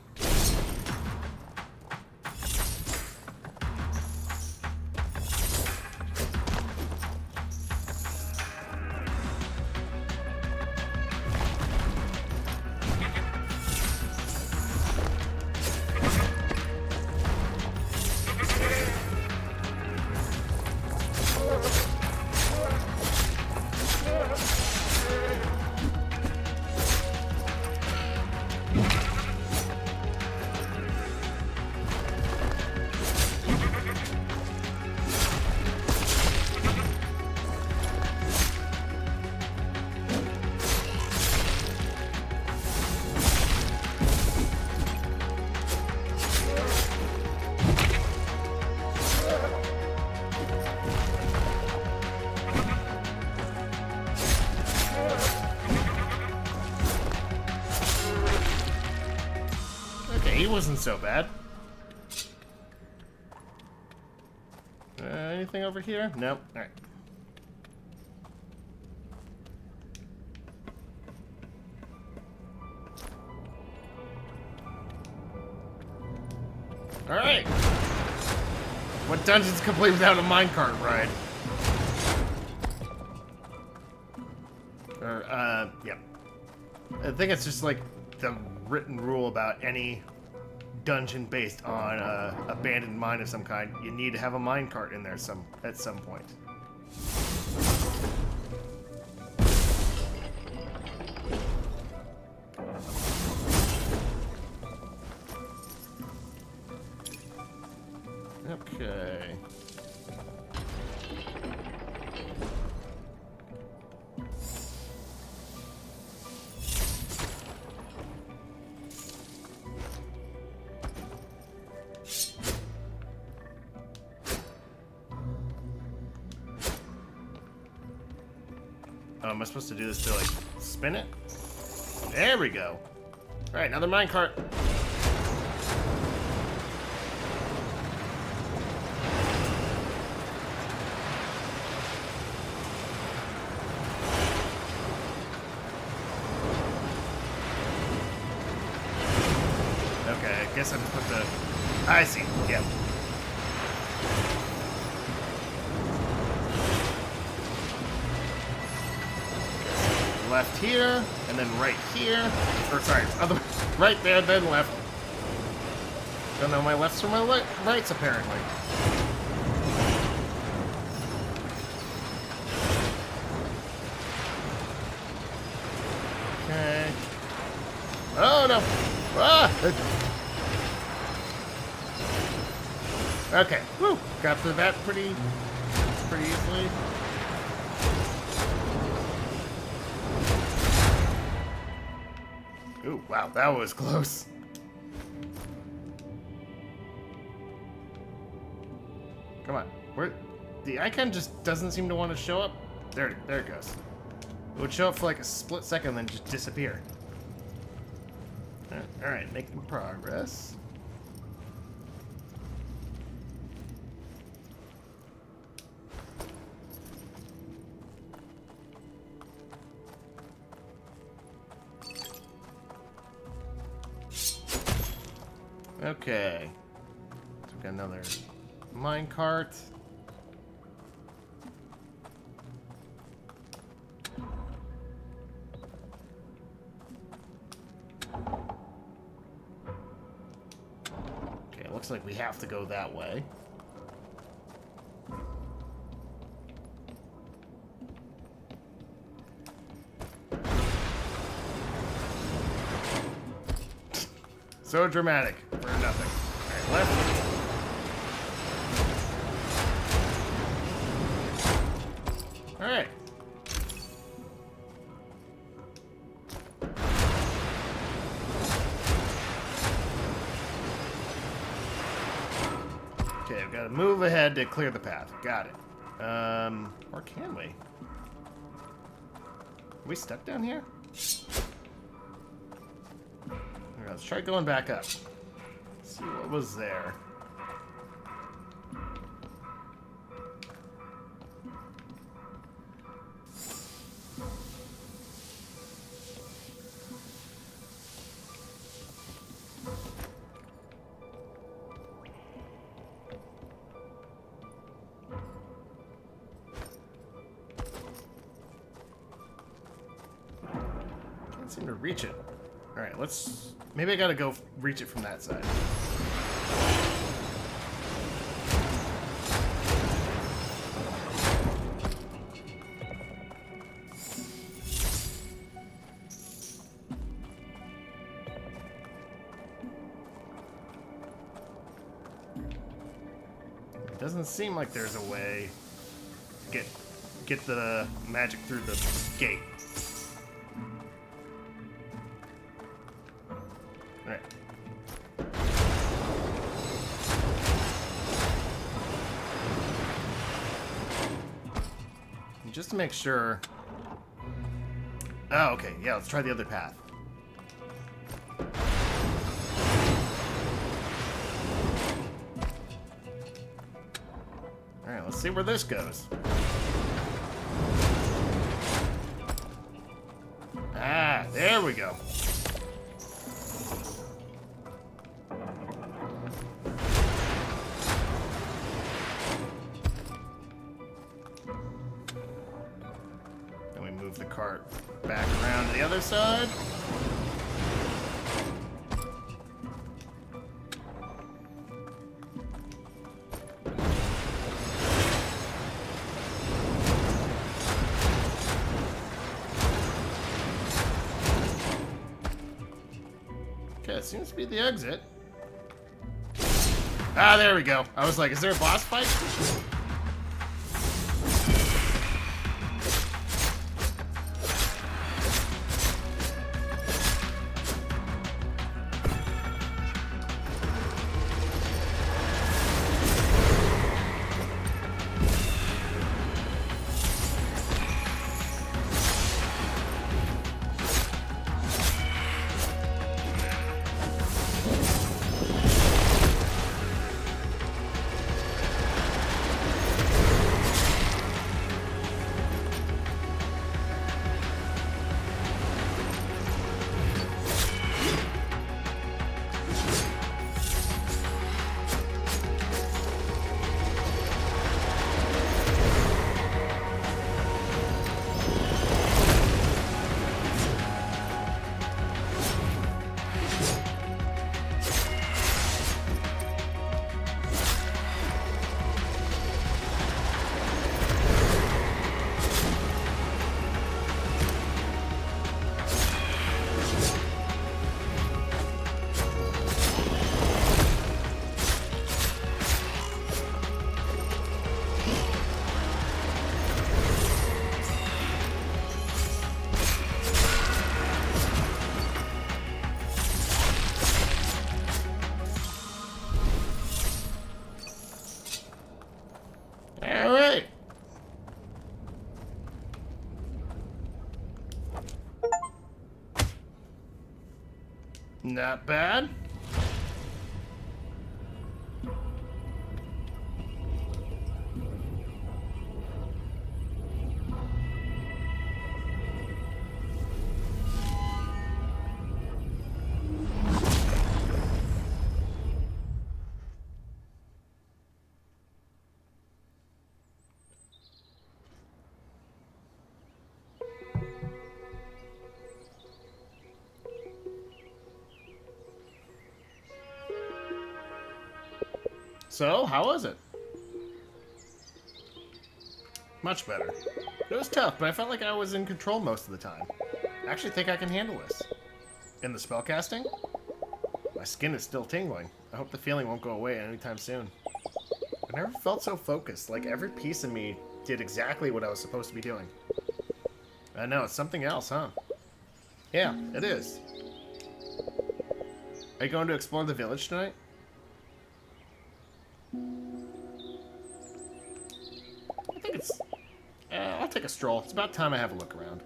He wasn't so bad. Anything over here? Nope. Alright. Alright. What dungeon's complete without a minecart ride? Yep. I think it's just like the written rule about any dungeon based on abandoned mine of some kind. You need to have a minecart in there at some point. Okay. Oh, am I supposed to do this to, like, spin it? There we go. Alright, another minecart. Okay, I guess I just put the... I see, yep. Left here, and then right here. Or sorry, other right there, then left. Don't know my lefts from my rights, apparently. Okay. Oh no! Ah! Okay. Woo! Got through that pretty easily. Ooh, wow, that was close. Come on, where? The icon just doesn't seem to want to show up. There it goes. It would show up for like a split second, then just disappear. All right, making progress. Okay. So we've got another mine cart. Okay, looks like we have to go that way. So dramatic for nothing. Alright, left. Alright. Okay, I've got to move ahead to clear the path. Got it. Or can we? Are we stuck down here? Alright, let's try going back up. Let's see what was there. Can't seem to reach it. Alright, let's... Maybe I gotta go reach it from that side. It doesn't seem like there's a way to get the magic through the gate. Alright. Just to make sure... Oh, okay. Yeah, let's try the other path. Alright, let's see where this goes. Ah, there we go. Then we move the cart back around to the other side. Okay, it seems to be the exit. Ah, there we go. I was like, is there a boss fight? Alright. Not bad. So, how was it? Much better. It was tough, but I felt like I was in control most of the time. I actually think I can handle this. In the spellcasting? My skin is still tingling. I hope the feeling won't go away anytime soon. I never felt so focused, like every piece of me did exactly what I was supposed to be doing. I know, it's something else, huh? Yeah, it is. Are you going to explore the village tonight? I think it's... I'll take a stroll. It's about time I have a look around.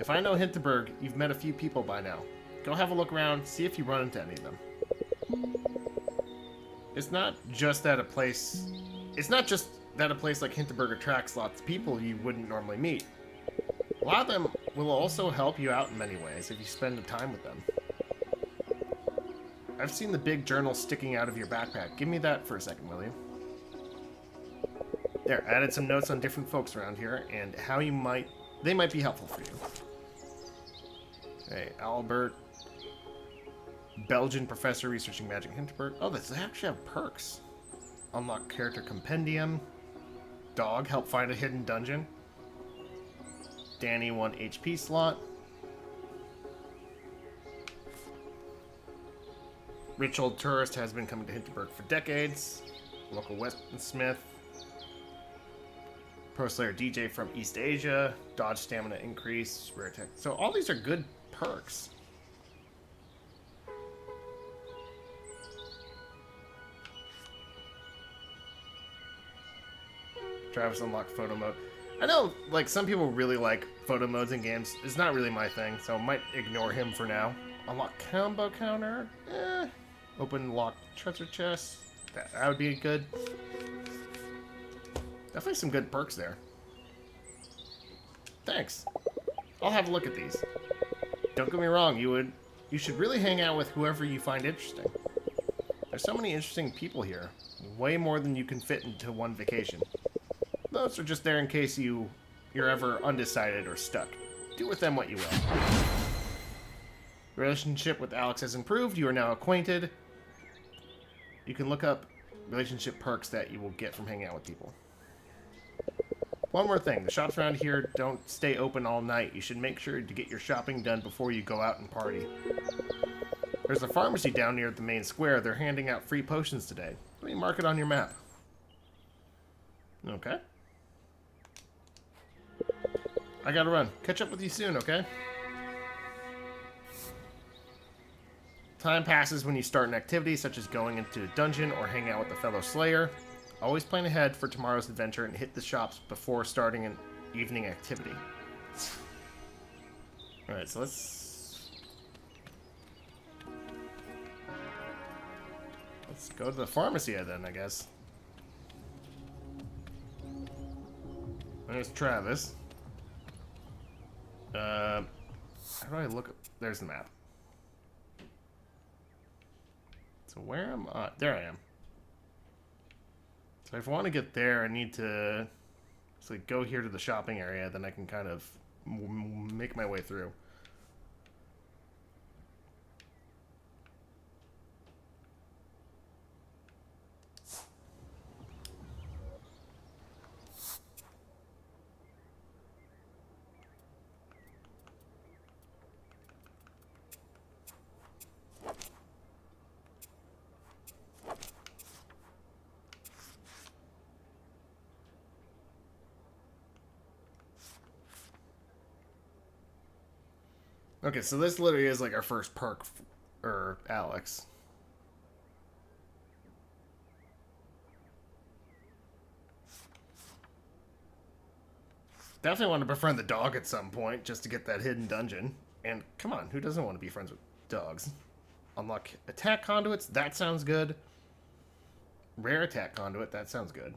If I know Hinterberg, you've met a few people by now. Go have a look around, see if you run into any of them. It's not just that a place like Hinterberg attracts lots of people you wouldn't normally meet. A lot of them will also help you out in many ways if you spend the time with them. I've seen the big journal sticking out of your backpack. Give me that for a second, will you? There, I added some notes on different folks around here and how they might be helpful for you. Hey, Albert. Belgian professor researching magic in Hinterberg. Oh, they actually have perks. Unlock character compendium. Dog, help find a hidden dungeon. Danny, 1 HP slot. Rich old tourist has been coming to Hinterberg for decades. Local weaponsmith. Pro Slayer DJ from East Asia. Dodge stamina increase. Rare attack. So all these are good perks. Travis unlocked photo mode. I know, like, some people really like photo modes in games. It's not really my thing, so I might ignore him for now. Unlock combo counter. Open locked treasure chest. That would be good. Definitely some good perks there. Thanks. I'll have a look at these. Don't get me wrong, you should really hang out with whoever you find interesting. There's so many interesting people here. Way more than you can fit into one vacation. Those are just there in case you're ever undecided or stuck. Do with them what you will. Relationship with Alex has improved. You are now acquainted. You can look up relationship perks that you will get from hanging out with people. One more thing. The shops around here don't stay open all night. You should make sure to get your shopping done before you go out and party. There's a pharmacy down near the main square. They're handing out free potions today. Let me mark it on your map. Okay. I gotta run. Catch up with you soon, okay? Time passes when you start an activity, such as going into a dungeon or hang out with a fellow slayer. Always plan ahead for tomorrow's adventure and hit the shops before starting an evening activity. Alright, so let's go to the pharmacy then, I guess. There's Travis. How do I look? There's the map. So where am I? There I am. So if I want to get there, I need to go here to the shopping area. Then I can kind of make my way through. Okay, so this literally is like our first perk for Alex. Definitely want to befriend the dog at some point just to get that hidden dungeon. And come on, who doesn't want to be friends with dogs? Unlock attack conduits, that sounds good. Rare attack conduit, that sounds good.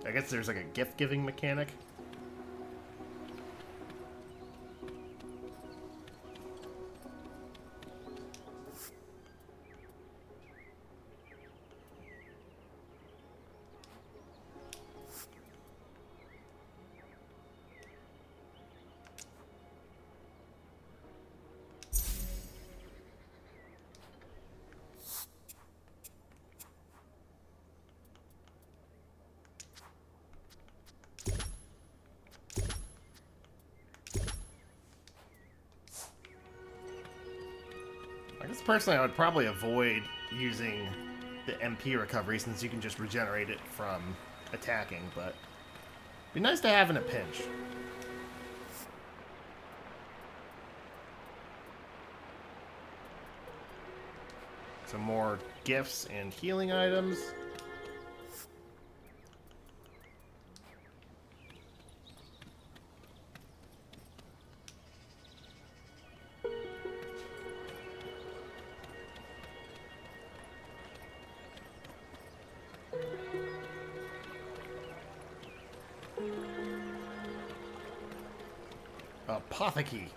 I guess there's like a gift-giving mechanic. personally, I would probably avoid using the MP recovery since you can just regenerate it from attacking, but it'd be nice to have in a pinch. Some more gifts and healing items. Apothecary.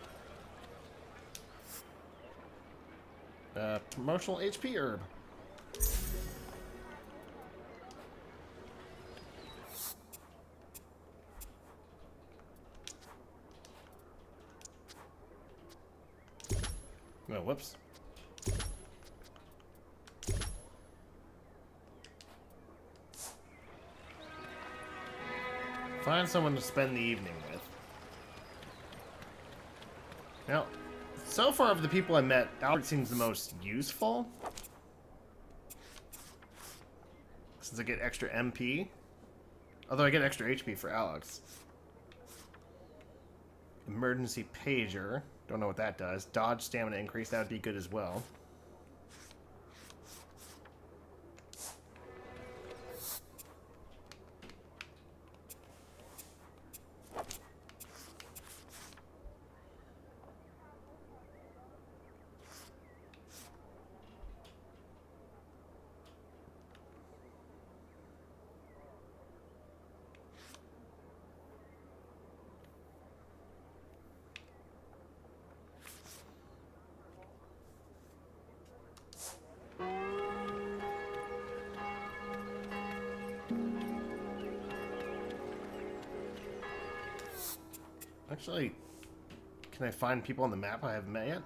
Promotional HP herb. Oh, whoops. Find someone to spend the evening with. Now, so far of the people I met, Albert seems the most useful. Since I get extra MP. Although I get extra HP for Alex. Emergency pager. Don't know what that does. Dodge stamina increase. That would be good as well. Actually, can I find people on the map I haven't met yet?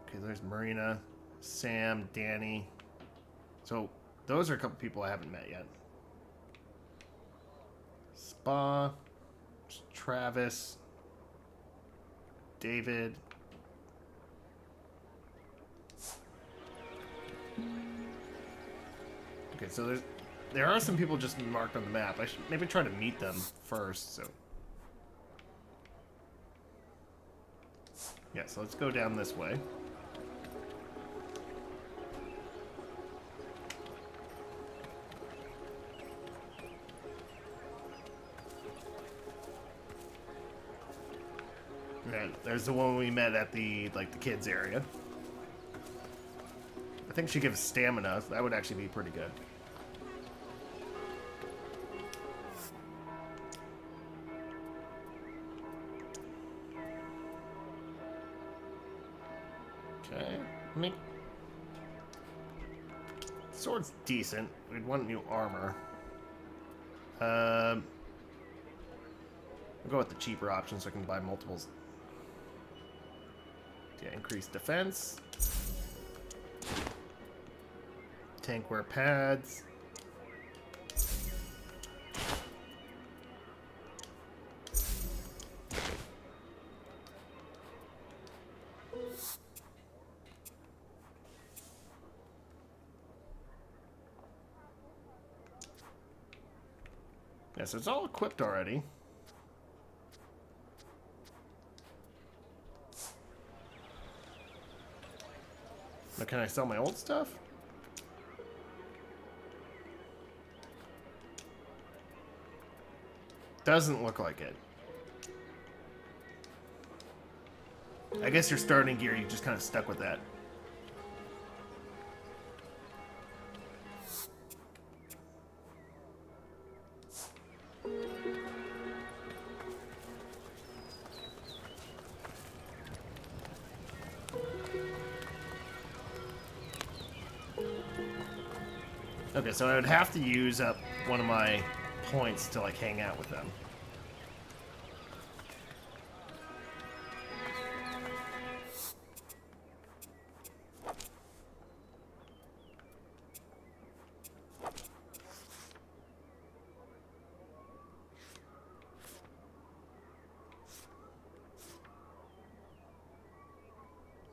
Okay, there's Marina, Sam, Danny. So, those are a couple people I haven't met yet. Spa, Travis, David. Okay, so there are some people just marked on the map. I should maybe try to meet them first, so... Yeah, so let's go down this way. Yeah, there's the one we met at the kids area. I think she gives stamina. That would actually be pretty good. Okay, I mean, sword's decent. We'd want new armor. I'll go with the cheaper option so I can buy multiples. Yeah, increase defense. Tank wear pads. Yeah, so it's all equipped already. Now, can I sell my old stuff? Doesn't look like it. I guess your starting gear, you just kind of stuck with that. Okay, so I would have to use up one of my points to like hang out with them.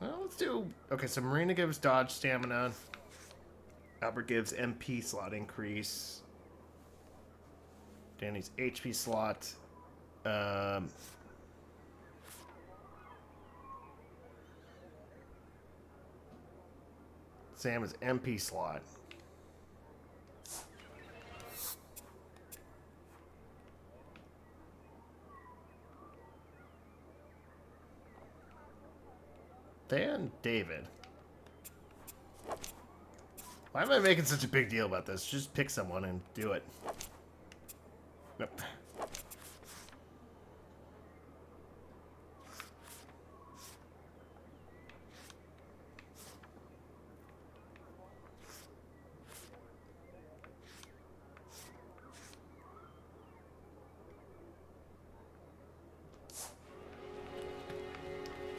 Well, let's do... Okay, so Marina gives dodge stamina. Albert gives MP slot increase. Danny's HP slot. Sam is MP slot. Dan David. Why am I making such a big deal about this? Just pick someone and do it. Nope.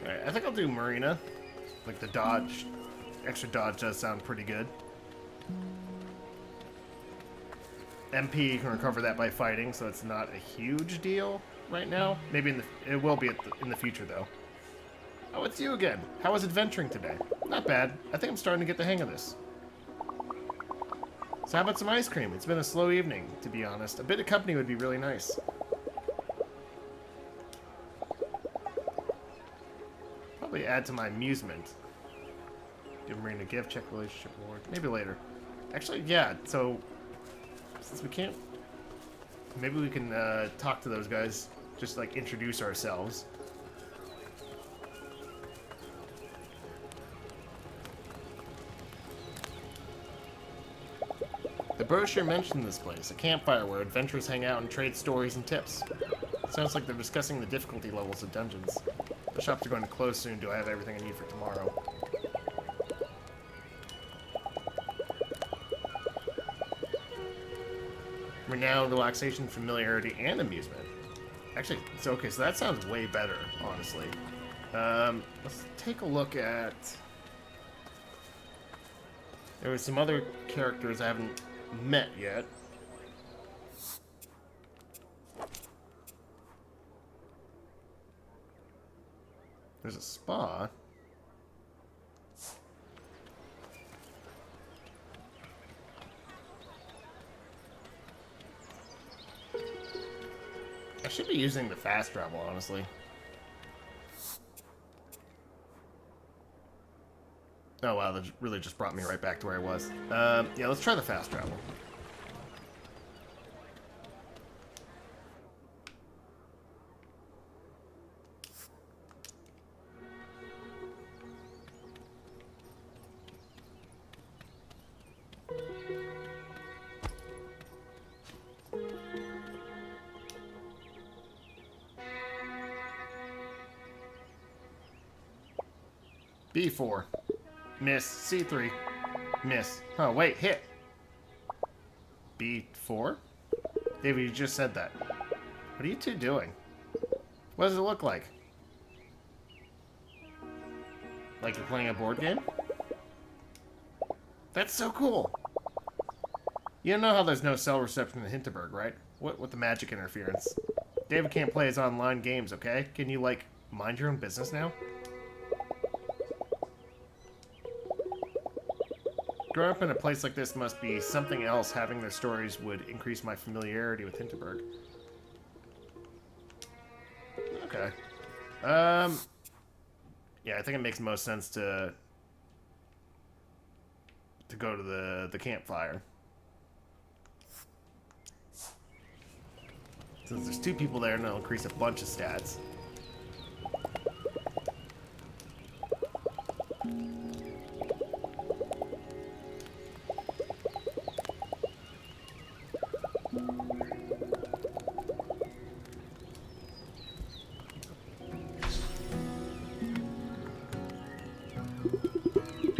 Alright, I think I'll do Marina. Like the dodge. Extra dodge does sound pretty good. MP, you can recover that by fighting, so it's not a huge deal right now. Maybe it will be in the future, though. Oh, it's you again. How was adventuring today? Not bad. I think I'm starting to get the hang of this. So how about some ice cream? It's been a slow evening, to be honest. A bit of company would be really nice. Probably add to my amusement. Give Marina a gift, check relationship reward. Maybe later. Actually, yeah, so... Since we can't... Maybe we can talk to those guys. Just, like, introduce ourselves. The brochure mentioned this place, a campfire where adventurers hang out and trade stories and tips. Sounds like they're discussing the difficulty levels of dungeons. The shops are going to close soon. Do I have everything I need for tomorrow? Renown, relaxation, familiarity, and amusement. Actually, so okay, so that sounds way better, honestly. Let's take a look at... There were some other characters I haven't met yet. There's a spa. I should be using the fast travel, honestly. Oh wow, that really just brought me right back to where I was. Yeah, let's try the fast travel. B4. Miss. C3. Miss. Oh, wait, hit. B4? David, you just said that. What are you two doing? What does it look like? Like you're playing a board game? That's so cool. You know how there's no cell reception in Hinterberg, right? What with the magic interference? David can't play his online games, okay? Can you, like, mind your own business now? Growing up in a place like this must be something else. Having their stories would increase my familiarity with Hinterberg. Okay. Yeah, I think it makes most sense to go to the campfire. Since there's two people there, and it'll increase a bunch of stats.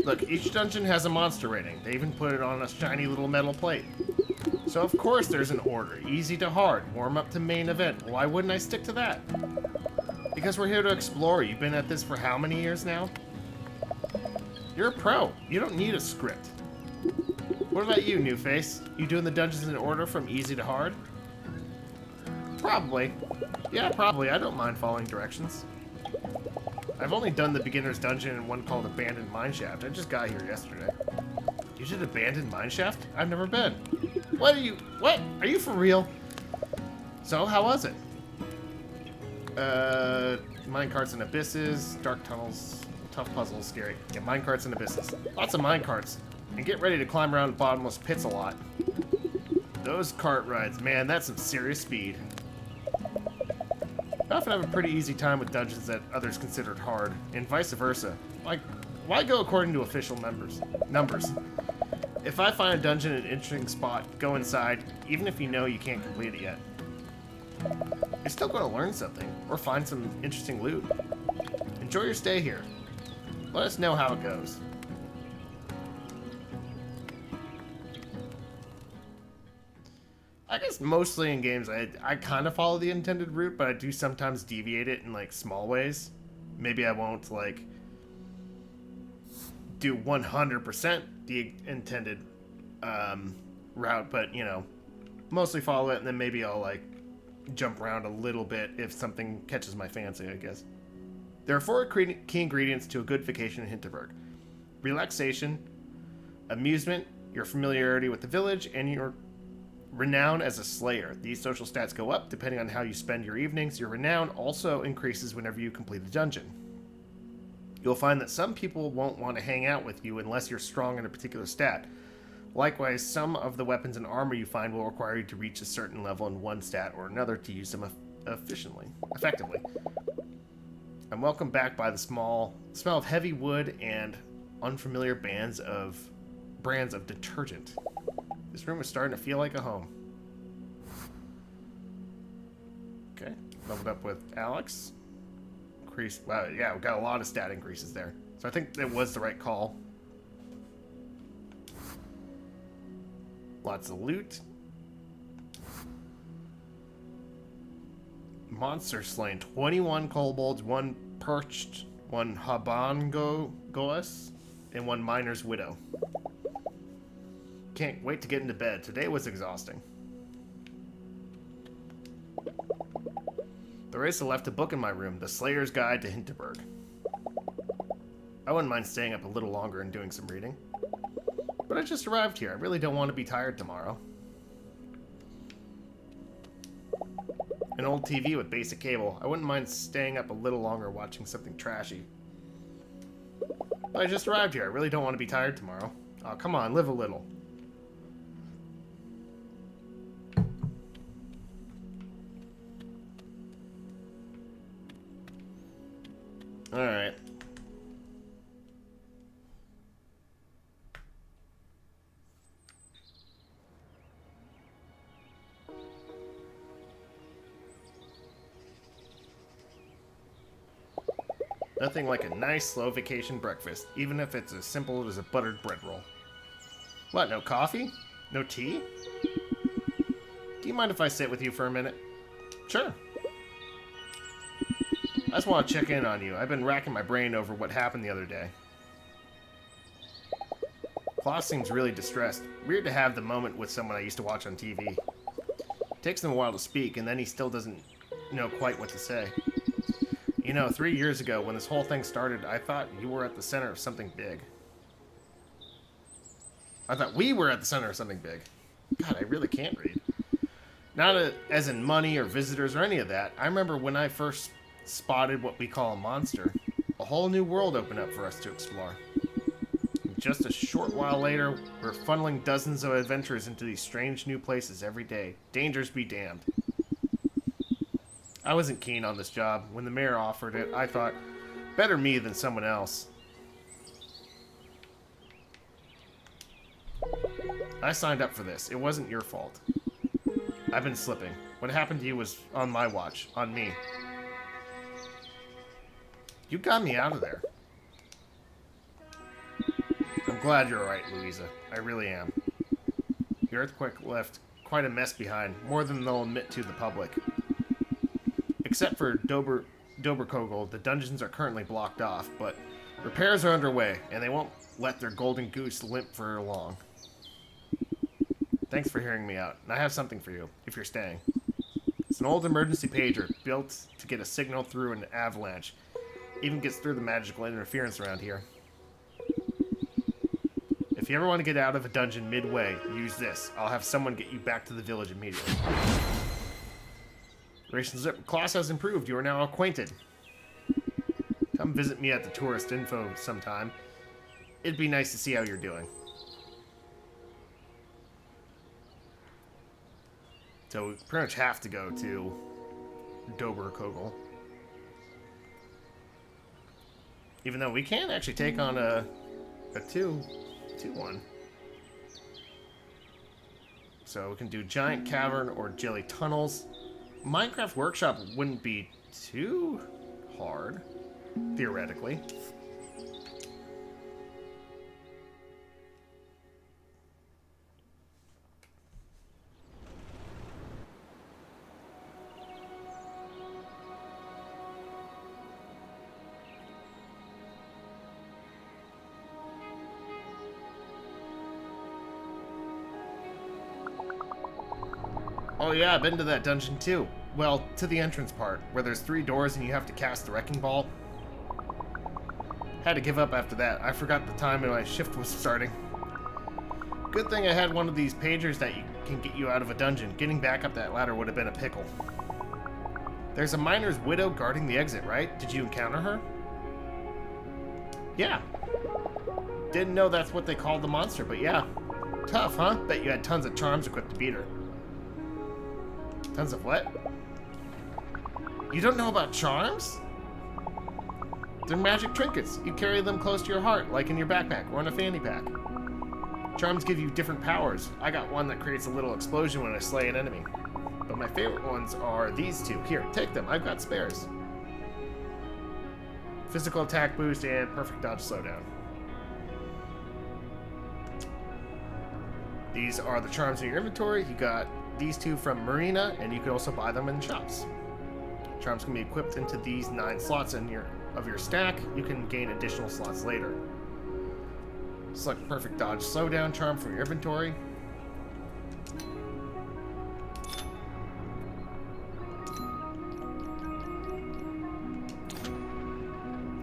Look, each dungeon has a monster rating. They even put it on a shiny little metal plate. So of course there's an order. Easy to hard, warm up to main event. Why wouldn't I stick to that? Because we're here to explore. You've been at this for how many years now? You're a pro. You don't need a script. What about you, new face? You doing the dungeons in order from easy to hard? Probably. Yeah, probably. I don't mind following directions. I've only done the beginner's dungeon and one called Abandoned Mineshaft. I just got here yesterday. You did Abandoned Mineshaft? I've never been. What? Are you for real? So, how was it? Minecarts and abysses, dark tunnels, tough puzzles, scary. Yeah, minecarts and abysses. Lots of minecarts. And get ready to climb around bottomless pits a lot. Those cart rides, man, that's some serious speed. I often have a pretty easy time with dungeons that others considered hard, and vice versa. Like, why go according to official numbers? If I find a dungeon in an interesting spot, go inside, even if you know you can't complete it yet. You're still going to learn something, or find some interesting loot. Enjoy your stay here. Let us know how it goes. I guess mostly in games, I kind of follow the intended route, but I do sometimes deviate it in, like, small ways. Maybe I won't, like, do 100% the intended route, but, you know, mostly follow it, and then maybe I'll, like, jump around a little bit if something catches my fancy, I guess. There are 4 key ingredients to a good vacation in Hinterberg. Relaxation, amusement, your familiarity with the village, and your renown as a slayer. These social stats go up depending on how you spend your evenings. Your renown also increases whenever you complete a dungeon. You'll find that some people won't want to hang out with you unless you're strong in a particular stat. Likewise, some of the weapons and armor you find will require you to reach a certain level in one stat or another to use them effectively. I'm welcomed back by the smell of heavy wood and unfamiliar brands of detergent. This room is starting to feel like a home. Okay, leveled up with Alex. Increase. Wow, yeah, we got a lot of stat increases there. So I think that was the right call. Lots of loot. Monster slain. 21 kobolds, 1 perched, 1 habangoes, and 1 miner's widow. Can't wait to get into bed. Today was exhausting. The racer left a book in my room, The Slayer's Guide to Hinterberg. I wouldn't mind staying up a little longer and doing some reading. But I just arrived here. I really don't want to be tired tomorrow. An old TV with basic cable. I wouldn't mind staying up a little longer watching something trashy. But I just arrived here. I really don't want to be tired tomorrow. Oh, come on, live a little. Alright. Nothing like a nice, slow vacation breakfast, even if it's as simple as a buttered bread roll. What, no coffee? No tea? Do you mind if I sit with you for a minute? Sure. I just want to check in on you. I've been racking my brain over what happened the other day. Klaus seems really distressed. Weird to have the moment with someone I used to watch on TV. Takes him a while to speak, and then he still doesn't know quite what to say. You know, 3 years ago, when this whole thing started, I thought you were at the center of something big. I thought we were at the center of something big. God, I really can't read. Not as in money or visitors or any of that. I remember when I first spotted what we call a monster, a whole new world opened up for us to explore. And just a short while later, we're funneling dozens of adventurers into these strange new places every day. Dangers be damned. I wasn't keen on this job. When the mayor offered it, I thought, better me than someone else. I signed up for this. It wasn't your fault. I've been slipping. What happened to you was on my watch. On me. You got me out of there. I'm glad you're alright, Louisa. I really am. The earthquake left quite a mess behind, more than they'll admit to the public. Except for Doberkogel, the dungeons are currently blocked off, but repairs are underway, and they won't let their golden goose limp for long. Thanks for hearing me out, and I have something for you, if you're staying. It's an old emergency pager, built to get a signal through an avalanche. Even gets through the magical interference around here. If you ever want to get out of a dungeon midway, use this. I'll have someone get you back to the village immediately. Relations class has improved. You are now acquainted. Come visit me at the tourist info sometime. It'd be nice to see how you're doing. So we pretty much have to go to Doberkogel. Even though we can actually take on a 2-1. So we can do Giant Cavern or Jelly Tunnels. Minecraft Workshop wouldn't be too hard, theoretically. Oh yeah, I've been to that dungeon too. Well, to the entrance part, where there's 3 doors and you have to cast the wrecking ball. Had to give up after that. I forgot the time and my shift was starting. Good thing I had one of these pagers that can get you out of a dungeon. Getting back up that ladder would have been a pickle. There's a miner's widow guarding the exit, right? Did you encounter her? Yeah. Didn't know that's what they called the monster, but yeah. Tough, huh? Bet you had tons of charms equipped to beat her. Tons of what? You don't know about charms? They're magic trinkets. You carry them close to your heart, like in your backpack or in a fanny pack. Charms give you different powers. I got one that creates a little explosion when I slay an enemy. But my favorite ones are these 2. Here, take them. I've got spares. Physical attack boost and perfect dodge slowdown. These are the charms in your inventory. You got these 2 from Marina, and you can also buy them in shops. Charms can be equipped into these 9 slots of your stack. You can gain additional slots later. Select perfect dodge slowdown charm from your inventory.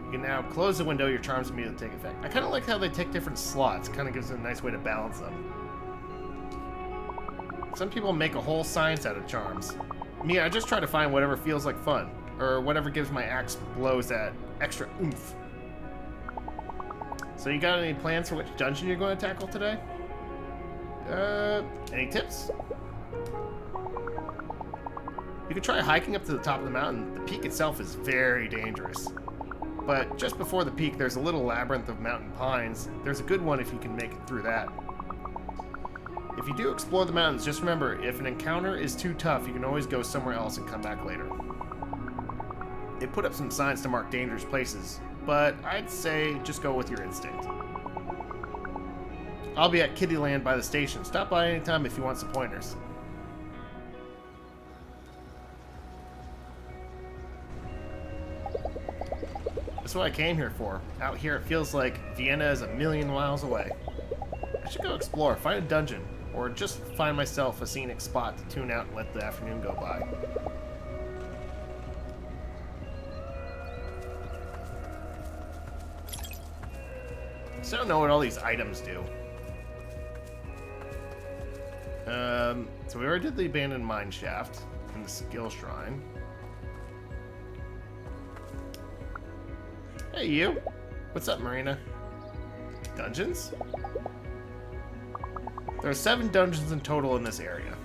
You can now close the window. Your charms immediately take effect. I kind of like how they take different slots. Kind of gives it a nice way to balance them. Some people make a whole science out of charms. Me, I just try to find whatever feels like fun, or whatever gives my axe blows that extra oomph. So you got any plans for which dungeon you're going to tackle today? Any tips? You could try hiking up to the top of the mountain. The peak itself is very dangerous. But just before the peak, there's a little labyrinth of mountain pines. There's a good one if you can make it through that. If you do explore the mountains, just remember, if an encounter is too tough, you can always go somewhere else and come back later. They put up some signs to mark dangerous places, but I'd say just go with your instinct. I'll be at Kittyland by the station. Stop by anytime if you want some pointers. That's what I came here for. Out here it feels like Vienna is a million miles away. I should go explore, find a dungeon, or just find myself a scenic spot to tune out and let the afternoon go by. So I don't know what all these items do. So we already did the abandoned mine shaft and the skill shrine. Hey you! What's up, Marina? Dungeons? There are 7 dungeons in total in this area.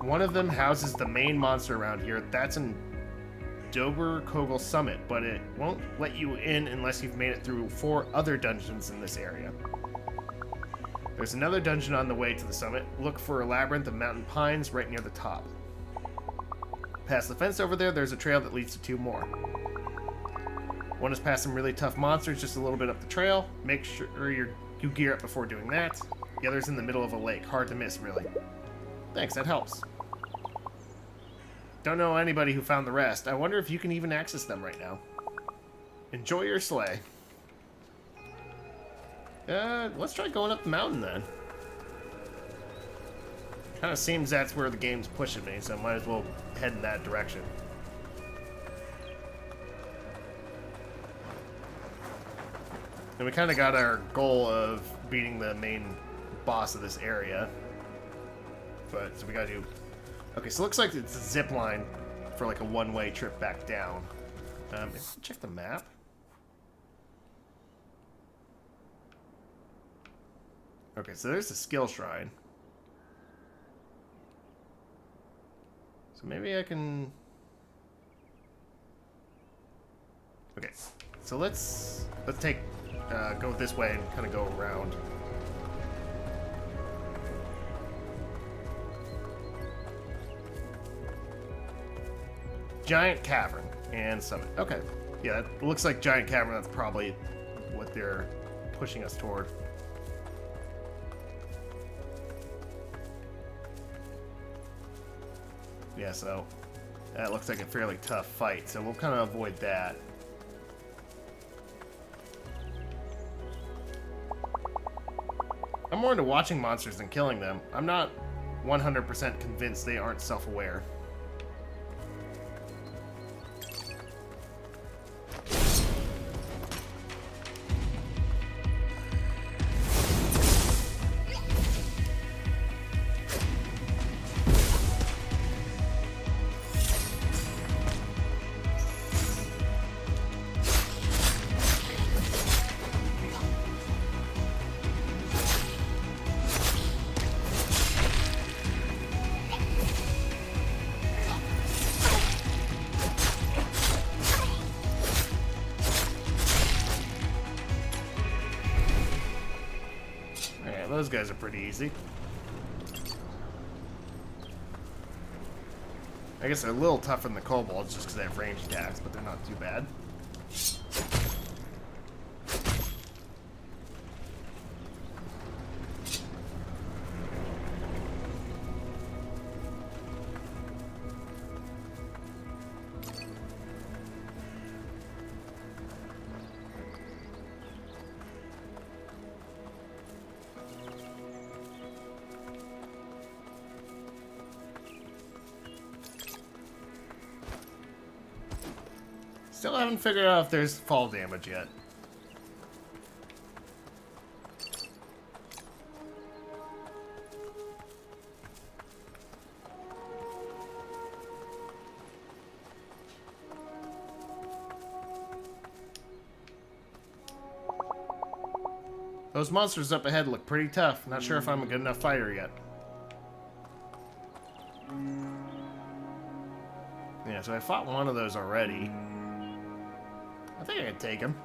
One of them houses the main monster around here. That's in Doberkogel Summit, but it won't let you in unless you've made it through 4 other dungeons in this area. There's another dungeon on the way to the summit. Look for a labyrinth of mountain pines right near the top. Past the fence over there, there's a trail that leads to 2 more. One is past some really tough monsters just a little bit up the trail. Make sure you gear up before doing that. The other's in the middle of a lake. Hard to miss, really. Thanks, that helps. Don't know anybody who found the rest. I wonder if you can even access them right now. Enjoy your sleigh. Let's try going up the mountain then. Kind of seems that's where the game's pushing me, so I might as well head in that direction. And we kind of got our goal of beating the main boss of this area. But, so we gotta do... Okay, so it looks like it's a zip line for like a one-way trip back down. Check the map. Okay, so there's the skill shrine. So maybe I can... Okay, so let's take... go this way and kind of go around. Giant cavern and summit. Okay. Yeah, it looks like giant cavern. That's probably what they're pushing us toward. Yeah, so that looks like a fairly tough fight. So we'll kind of avoid that. I'm more into watching monsters than killing them. I'm not 100% convinced they aren't self-aware. Those guys are pretty easy. I guess they're a little tougher than the kobolds just because they have ranged attacks, but they're not too bad. Still haven't figured out if there's fall damage yet. Those monsters up ahead look pretty tough. Not sure if I'm a good enough fighter yet. Yeah, so I fought one of those already. I think I can take him.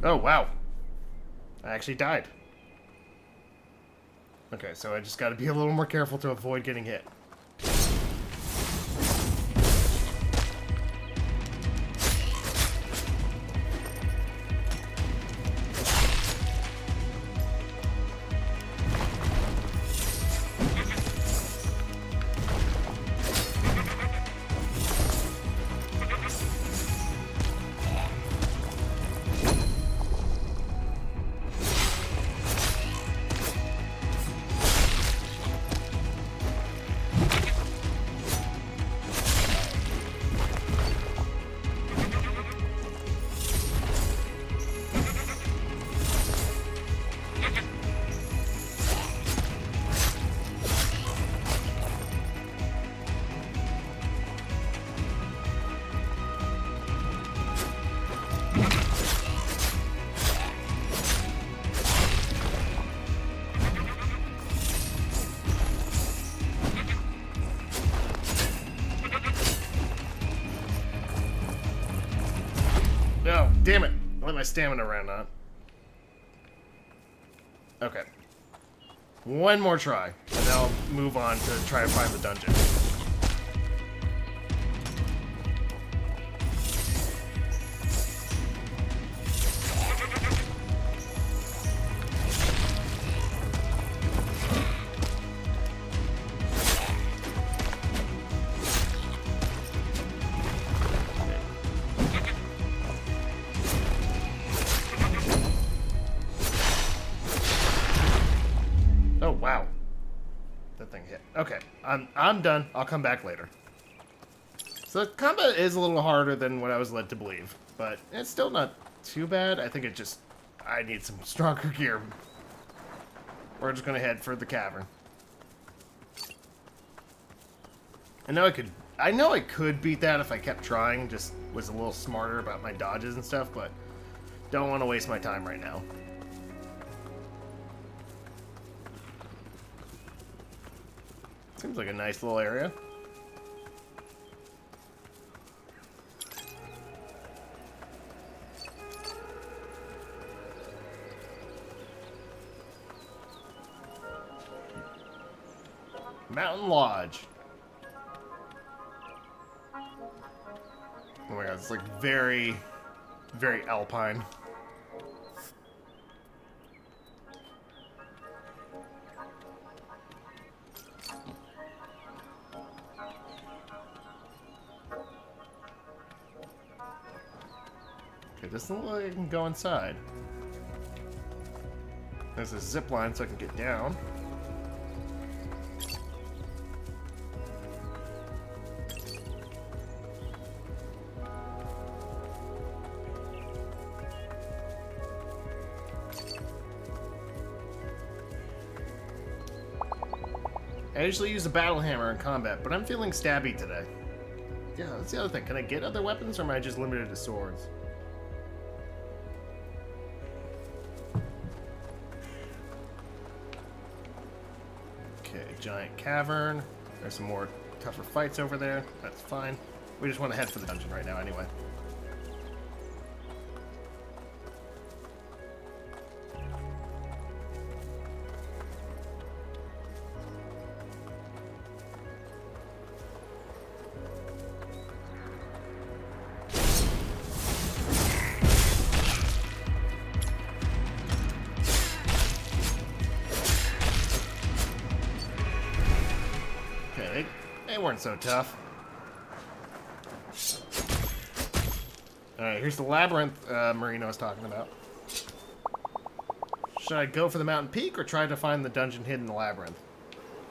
Oh, wow. I actually died. Okay, so I just gotta be a little more careful to avoid getting hit. No, damn it. I let my stamina run out. Okay. One more try, and then I'll move on to try and find the dungeon. Oh, wow. That thing hit. Okay, I'm done. I'll come back later. So the combat is a little harder than what I was led to believe, but it's still not too bad. I think it just... I need some stronger gear. We're just gonna head for the cavern. I know I could beat that if I kept trying, just was a little smarter about my dodges and stuff, but don't want to waste my time right now. Seems like a nice little area. Mountain Lodge. Oh my god, it's like very, very alpine. Okay, doesn't look like I can go inside. There's a zip line so I can get down. I usually use a battle hammer in combat, but I'm feeling stabby today. Yeah, that's the other thing. Can I get other weapons, or am I just limited to swords? Okay, giant cavern. There's some more tougher fights over there. That's fine. We just want to head for the dungeon right now anyway. They weren't so tough. Alright, here's the labyrinth Marino was talking about. Should I go for the mountain peak or try to find the dungeon hidden in the labyrinth?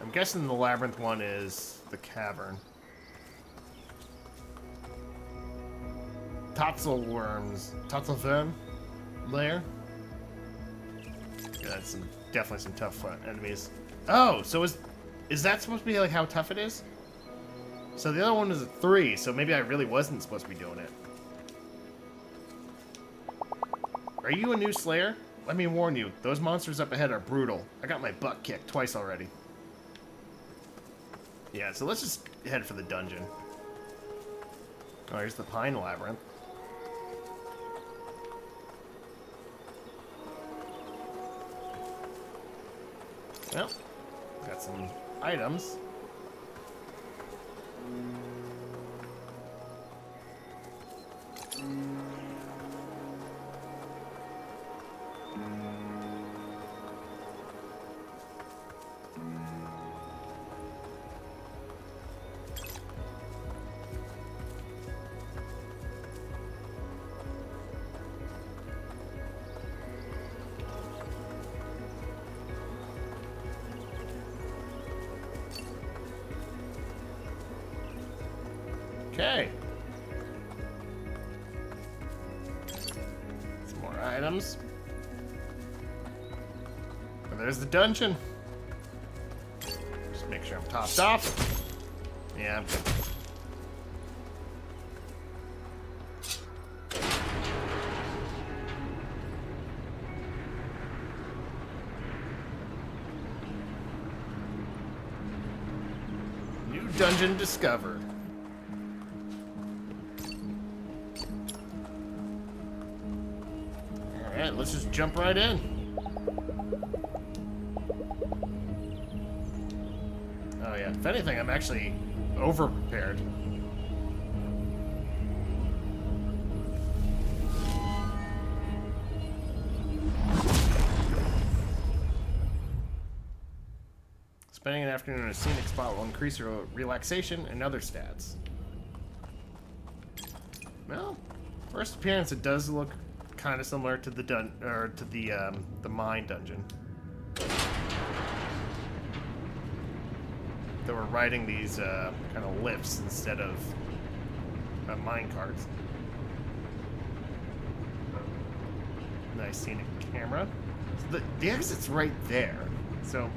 I'm guessing the labyrinth one is the cavern. Totzelworms. Totzelworm lair? Yeah, that's definitely some tough enemies. Oh, so is that supposed to be like how tough it is? So the other one is a 3, so maybe I really wasn't supposed to be doing it. Are you a new Slayer? Let me warn you, those monsters up ahead are brutal. I got my butt kicked twice already. Yeah, so let's just head for the dungeon. Oh, here's the Pine Labyrinth. Well, got some items. Okay. Some more items. And there's the dungeon. Just make sure I'm topped off. Yeah, I'm good. New dungeon discovered. Alright, let's just jump right in. Oh yeah, if anything, I'm actually over-prepared. Spending an afternoon in a scenic spot will increase your relaxation and other stats. Well, first appearance, it does look kind of similar to the mine dungeon. we're riding these kind of lifts instead of mine carts. Nice scenic camera. So the exit's right there. So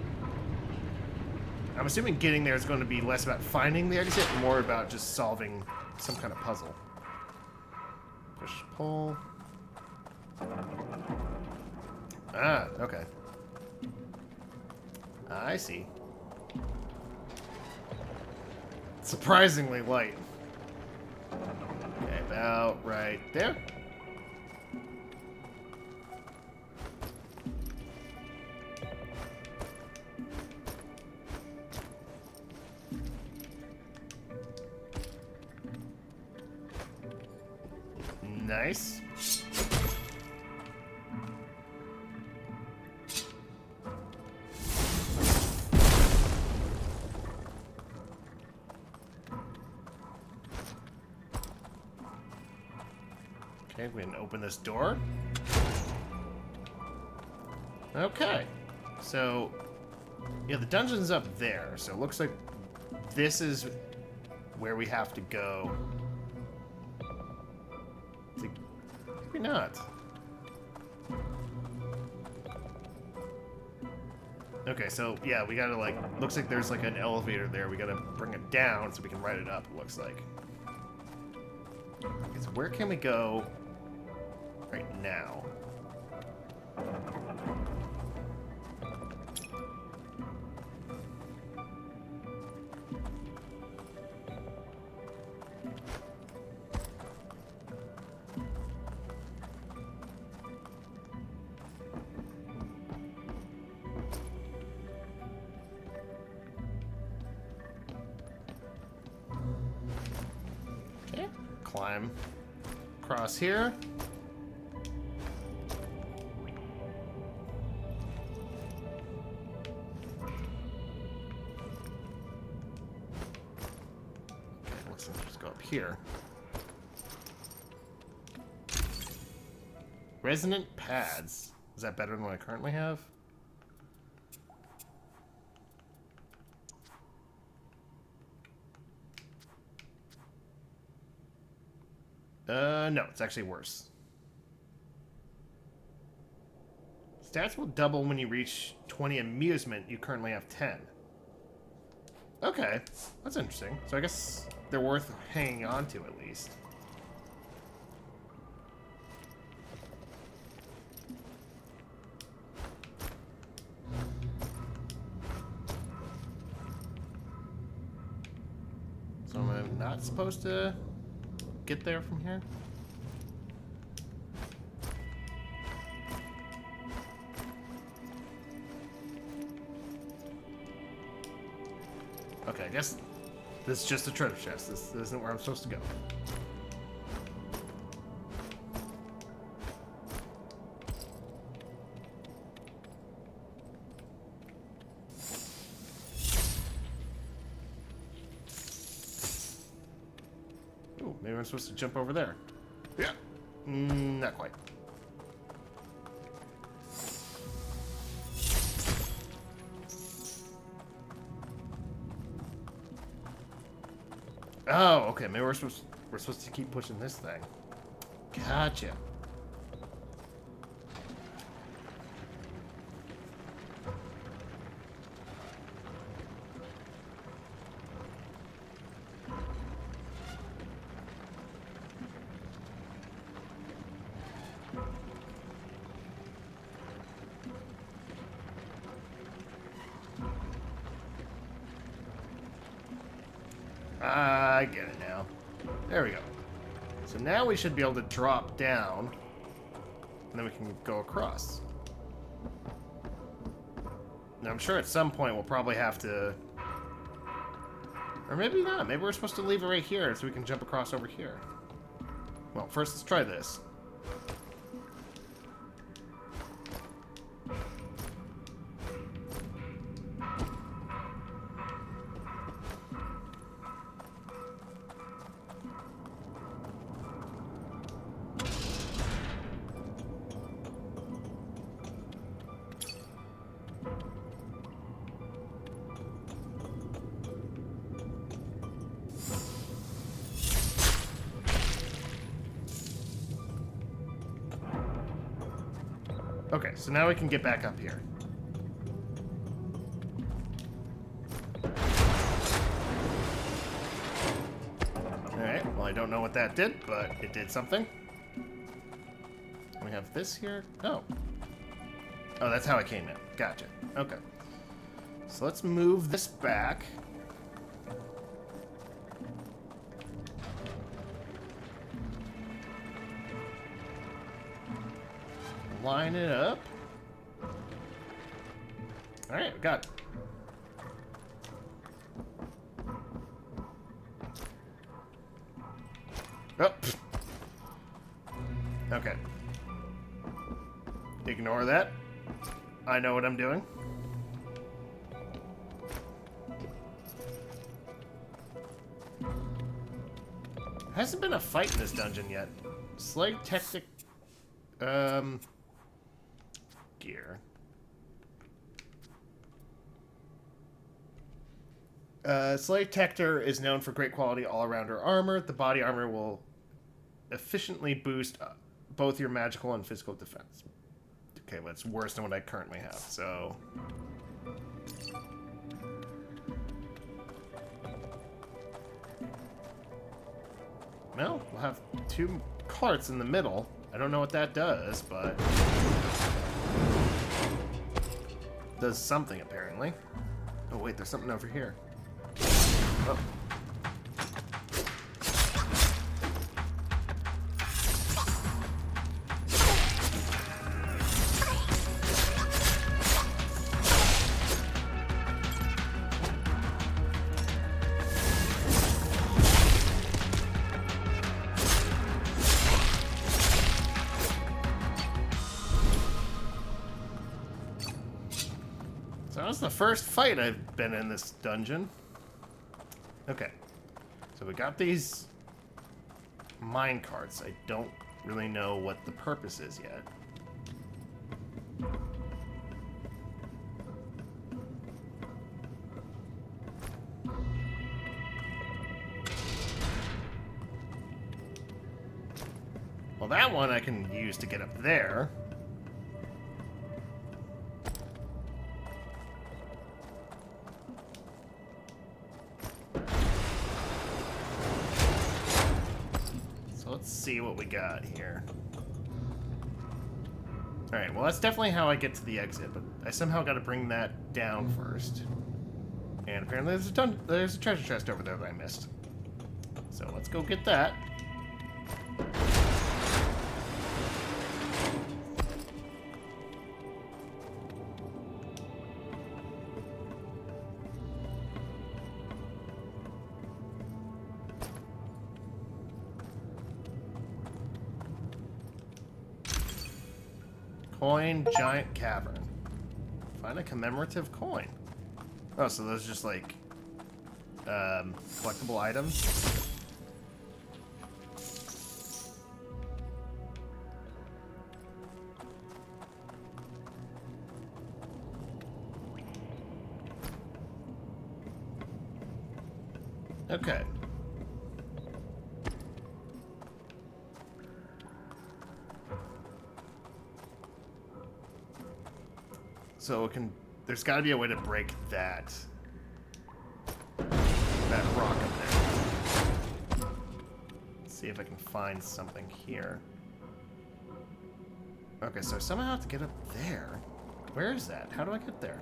I'm assuming getting there is going to be less about finding the exit and more about just solving some kind of puzzle. Push, pull. Ah, okay. I see. Surprisingly light. Okay, about right there. Nice. Okay, we can open this door. Okay. So, yeah, the dungeon's up there. So it looks like this is where we have to go. Maybe not. Okay, so yeah, we gotta like, looks like there's like an elevator there. We gotta bring it down so we can ride it up, it looks like. Okay, so where can we go right now? Climb across here. Okay, let's just go up here. Resonant pads. Is that better than what I currently have? No, it's actually worse. Stats will double when you reach 20 amusement. You currently have 10. Okay, that's interesting. So I guess they're worth hanging on to at least. So I'm not supposed to get there from here? Okay, I guess this is just a treasure chest. This isn't where I'm supposed to go. Ooh, maybe I'm supposed to jump over there. Yeah. Not quite. Oh, okay. Maybe we're supposed to keep pushing this thing. Gotcha. I get it now. There we go. So now we should be able to drop down, and then we can go across. Now I'm sure at some point we'll probably have to... Or maybe not. Maybe we're supposed to leave it right here so we can jump across over here. Well, first let's try this. Okay, so now we can get back up here. Alright, well I don't know what that did, but it did something. We have this here. Oh. Oh, that's how I came in. Gotcha. Okay. So let's move this back. Line it up. Alright, we got it. Oh. Okay. Ignore that. I know what I'm doing. Hasn't been a fight in this dungeon yet. Slight tactic. Gear. Slave Tector is known for great quality all-arounder armor. The body armor will efficiently boost both your magical and physical defense. Okay, well, it's worse than what I currently have, so... Well, we'll have 2 carts in the middle. I don't know what that does, but... does something, apparently. Oh, wait, there's something over here. Oh. So that's the first fight I've been in this dungeon. Okay, so we got these mine carts. I don't really know what the purpose is yet. Well, that one I can use to get up there. Let's see what we got here. Alright, well that's definitely how I get to the exit, but I somehow got to bring that down first. And apparently there's a treasure chest over there that I missed. So let's go get that. Coin giant cavern. Find a commemorative coin. Oh, so those are just like collectible items. Okay. So it can. There's got to be a way to break that rock up there. Let's see if I can find something here. Okay, so somehow I have to get up there. Where is that? How do I get there?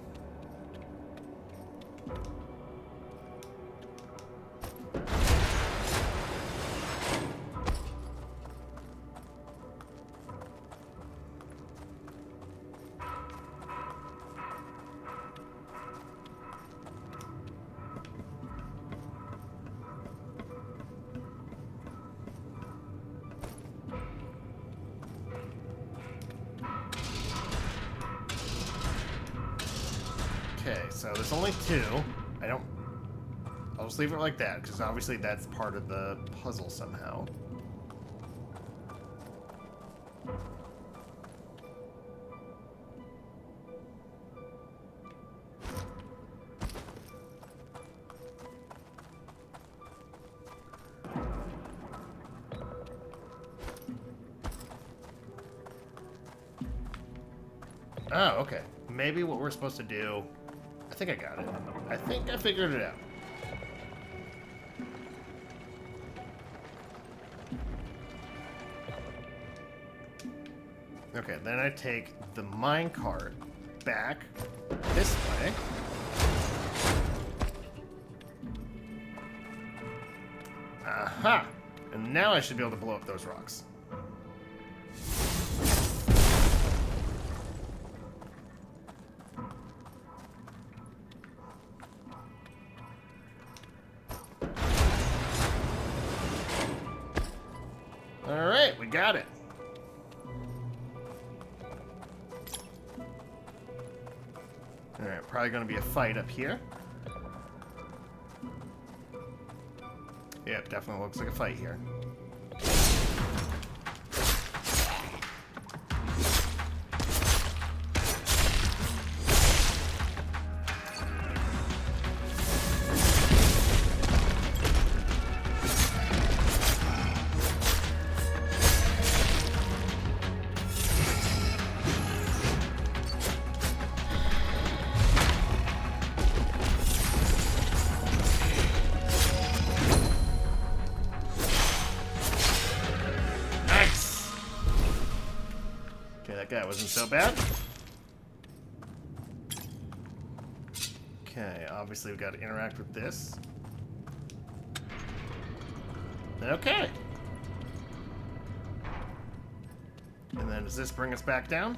Okay, so there's only 2. I'll just leave it like that, because obviously that's part of the puzzle somehow. Oh, okay. Maybe what we're supposed to do... I think I got it. I think I figured it out. Okay, then I take the minecart back this way. Aha! And now I should be able to blow up those rocks. Alright, we got it. Alright, probably gonna be a fight up here. Yep, definitely looks like a fight here. That wasn't so bad. Okay, obviously we've got to interact with this. Okay. And then does this bring us back down?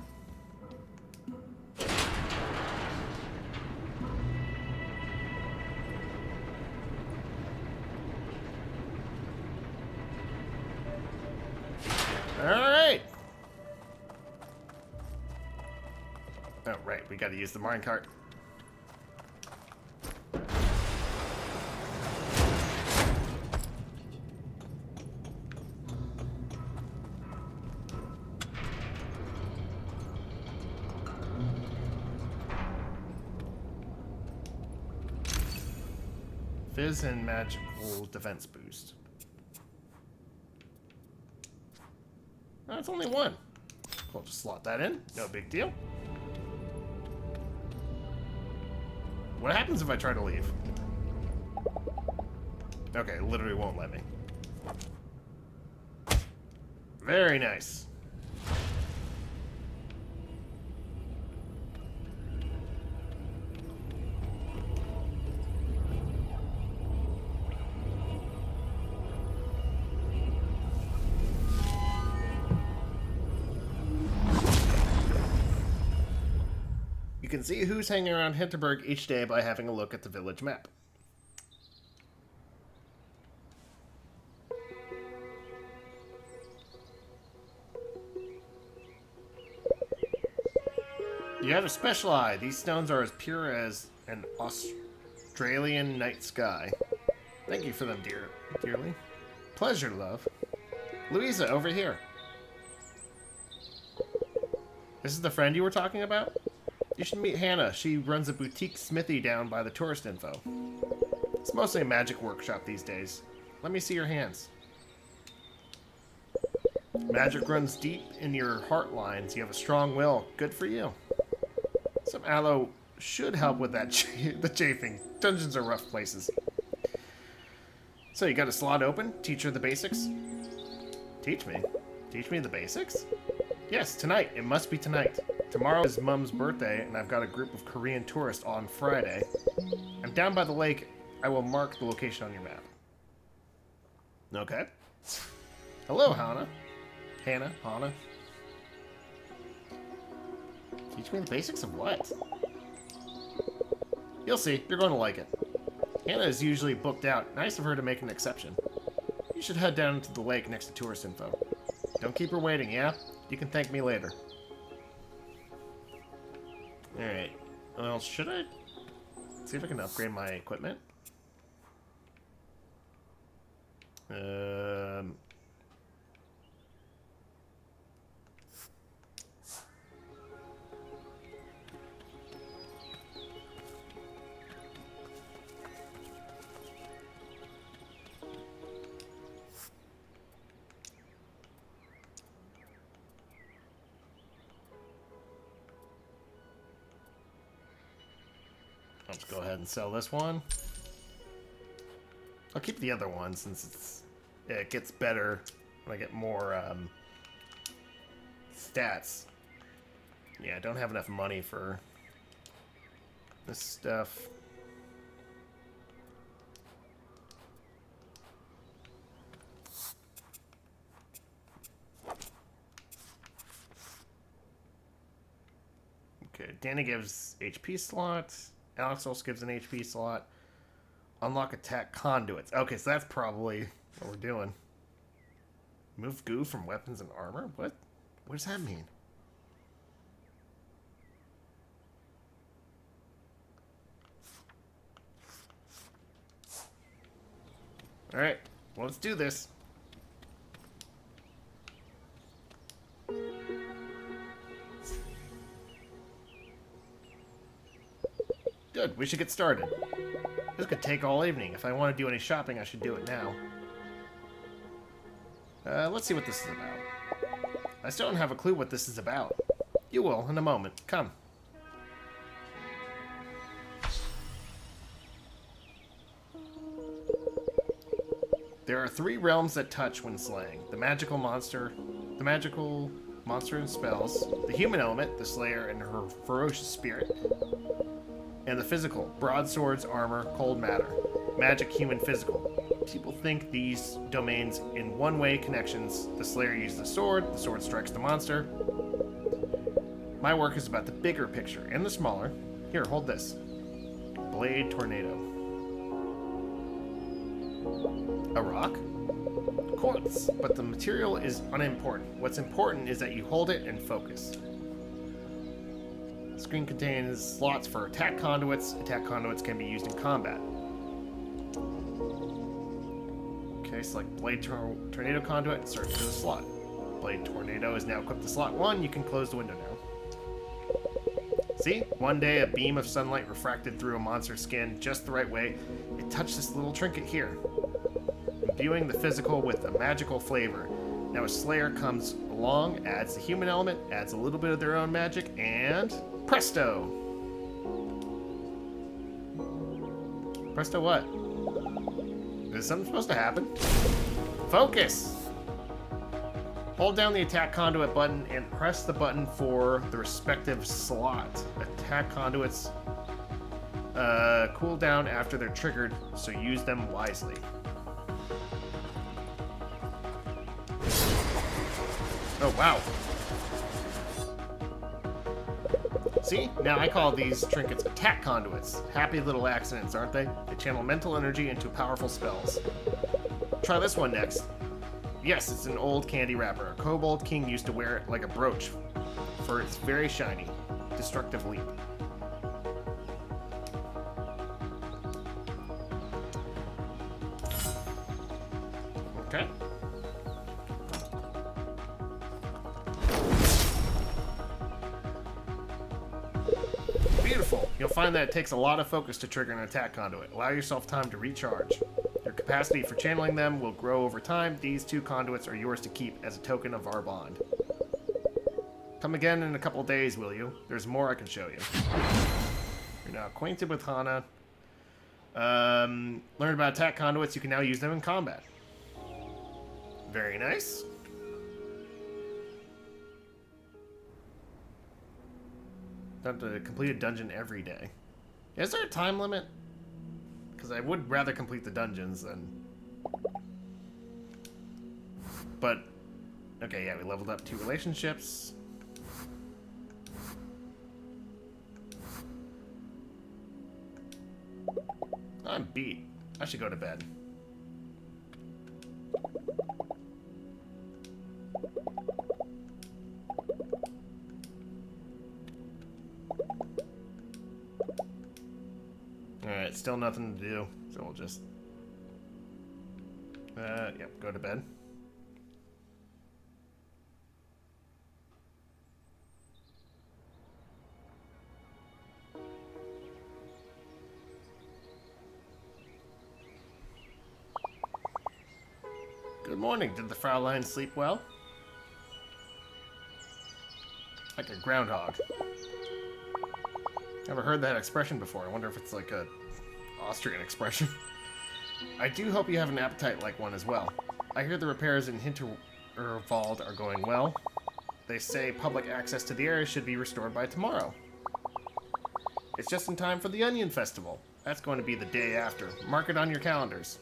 Alright. Oh, right, we gotta use the minecart. Fizz and magical defense boost. Oh, it's only one. We'll just slot that in, no big deal. What happens if I try to leave? Okay, it literally won't let me. Very nice. You can see who's hanging around Hinterberg each day by having a look at the village map. You have a special eye. These stones are as pure as an Australian night sky. Thank you for them, dearly. Pleasure, love. Louisa, over here. This is the friend you were talking about? You should meet Hannah. She runs a boutique smithy down by the tourist info. It's mostly a magic workshop these days. Let me see your hands. Magic runs deep in your heart lines. You have a strong will. Good for you. Some aloe should help with that the chafing. Dungeons are rough places. So you got a slot open? Teach her the basics? Teach me? Teach me the basics? Yes, tonight. It must be tonight. Tomorrow is Mum's birthday, and I've got a group of Korean tourists on Friday. I'm down by the lake. I will mark the location on your map. Okay. Hello, Hannah. Hannah. Teach me the basics of what? You'll see. You're going to like it. Hannah is usually booked out. Nice of her to make an exception. You should head down to the lake next to tourist info. Don't keep her waiting, yeah? You can thank me later. Alright. Well, should I see if I can upgrade my equipment? Go ahead and sell this one. I'll keep the other one since it gets better when I get more stats. Yeah, I don't have enough money for this stuff. Okay, Danny gives HP slots. Alex also gives an HP slot. Unlock attack conduits. Okay, so that's probably what we're doing. Move goo from weapons and armor? What? What does that mean? Alright, well, let's do this. Good, we should get started. This could take all evening. If I want to do any shopping, I should do it now. Let's see what this is about. I still don't have a clue what this is about. You will, in a moment. Come. There are 3 realms that touch when slaying. The magical monster and spells, the human element, the slayer and her ferocious spirit, and the physical, broadswords, armor, cold matter, magic, human, physical. People think these domains in one-way connections. The slayer uses the sword strikes the monster. My work is about the bigger picture and the smaller. Here, hold this. Blade tornado. A rock? Quartz, but the material is unimportant. What's important is that you hold it and focus. The screen contains slots for attack conduits. Attack conduits can be used in combat. Okay, select Blade Tornado Conduit and search for the slot. Blade Tornado is now equipped to slot 1. You can close the window now. See? One day, a beam of sunlight refracted through a monster's skin just the right way. It touched this little trinket here, imbuing the physical with a magical flavor. Now a slayer comes along, adds the human element, adds a little bit of their own magic, and presto! Presto what? Is something supposed to happen? Focus! Hold down the attack conduit button and press the button for the respective slot. Attack conduits cool down after they're triggered, so use them wisely. Oh, wow. See? Now I call these trinkets attack conduits. Happy little accidents, aren't they? They channel mental energy into powerful spells. Try this one next. Yes, it's an old candy wrapper. A kobold king used to wear it like a brooch for its very shiny, destructive leap. Okay. Beautiful. You'll find that it takes a lot of focus to trigger an attack conduit. Allow yourself time to recharge. Your capacity for channeling them will grow over time. These 2 conduits are yours to keep as a token of our bond. Come again in a couple days, will you? There's more I can show you. You're now acquainted with Hana. Learn about attack conduits. You can now use them in combat. Very nice. Have to complete a dungeon every day. Is there a time limit? Because I would rather complete the dungeons than... But, okay, yeah, we leveled up 2 relationships. I'm beat. I should go to bed. Alright, still nothing to do, so we'll just... yep, go to bed. Good morning. Did the Fraulein sleep well? Like a groundhog. Never heard that expression before. I wonder if it's like a Austrian expression. I do hope you have an appetite like one as well. I hear the repairs in Hinterberg are going well. They say public access to the area should be restored by tomorrow. It's just in time for the Onion Festival. That's going to be the day after. Mark it on your calendars.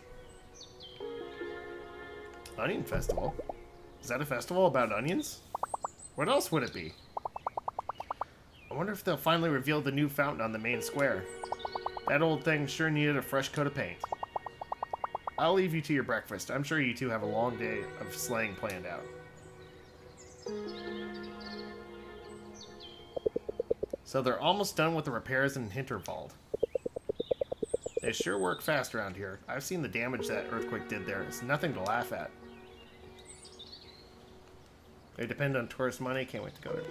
Onion Festival? Is that a festival about onions? What else would it be? I wonder if they'll finally reveal the new fountain on the main square. That old thing sure needed a fresh coat of paint. I'll leave you to your breakfast. I'm sure you two have a long day of sleighing planned out. So they're almost done with the repairs in Hinterberg. They sure work fast around here. I've seen the damage that earthquake did there. It's nothing to laugh at. They depend on tourist money. Can't wait to go there.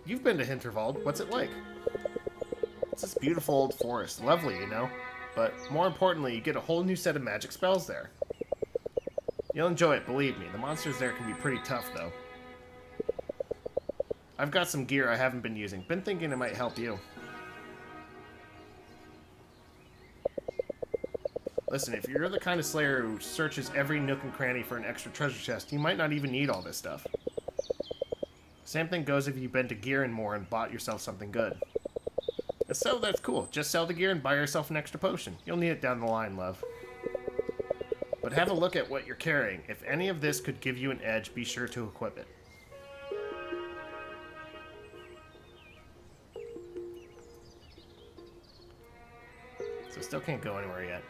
You've been to Hinterberg. What's it like? It's this beautiful old forest. Lovely, you know? But more importantly, you get a whole new set of magic spells there. You'll enjoy it, believe me. The monsters there can be pretty tough, though. I've got some gear I haven't been using. Been thinking it might help you. Listen, if you're the kind of slayer who searches every nook and cranny for an extra treasure chest, you might not even need all this stuff. Same thing goes if you've been to Gear and More and bought yourself something good. So that's cool. Just sell the gear and buy yourself an extra potion. You'll need it down the line, love. But have a look at what you're carrying. If any of this could give you an edge, be sure to equip it. So still can't go anywhere yet.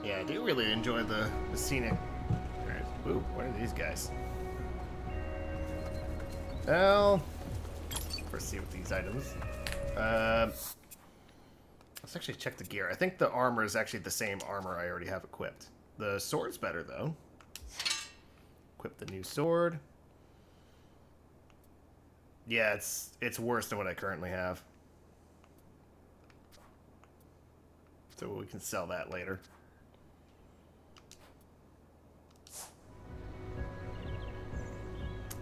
Yeah, I do really enjoy the scenic... Ooh, what are these guys? Well, let's see what these items. Let's actually check the gear. I think the armor is actually the same armor I already have equipped. The sword's better, though. Equip the new sword. Yeah, it's worse than what I currently have. So we can sell that later.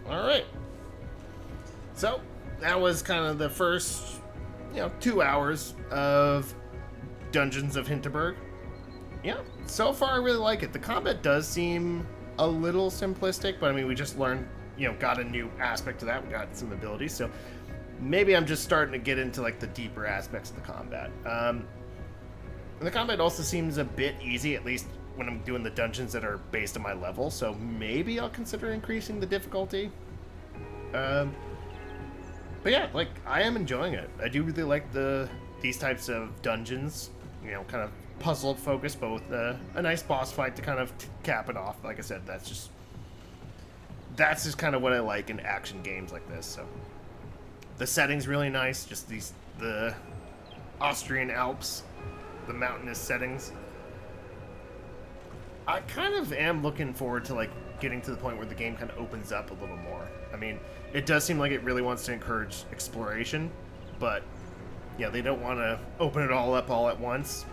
Alright. So, that was kind of the first, 2 hours of Dungeons of Hinterberg. Yeah, so far I really like it. The combat does seem a little simplistic, but I mean, we just learned, got a new aspect to that. We got some abilities, so maybe I'm just starting to get into, like, the deeper aspects of the combat. And the combat also seems a bit easy, at least when I'm doing the dungeons that are based on my level, so maybe I'll consider increasing the difficulty. But yeah, like, I am enjoying it. I do really like these types of dungeons, kind of puzzle focused, but with a nice boss fight to kind of cap it off. Like I said, that's just kind of what I like in action games like this. So the setting's really nice, just the Austrian Alps, the mountainous settings. I kind of am looking forward to, like, getting to the point where the game kind of opens up a little more. I mean, it does seem like it really wants to encourage exploration, but, yeah, they don't want to open it all up all at once.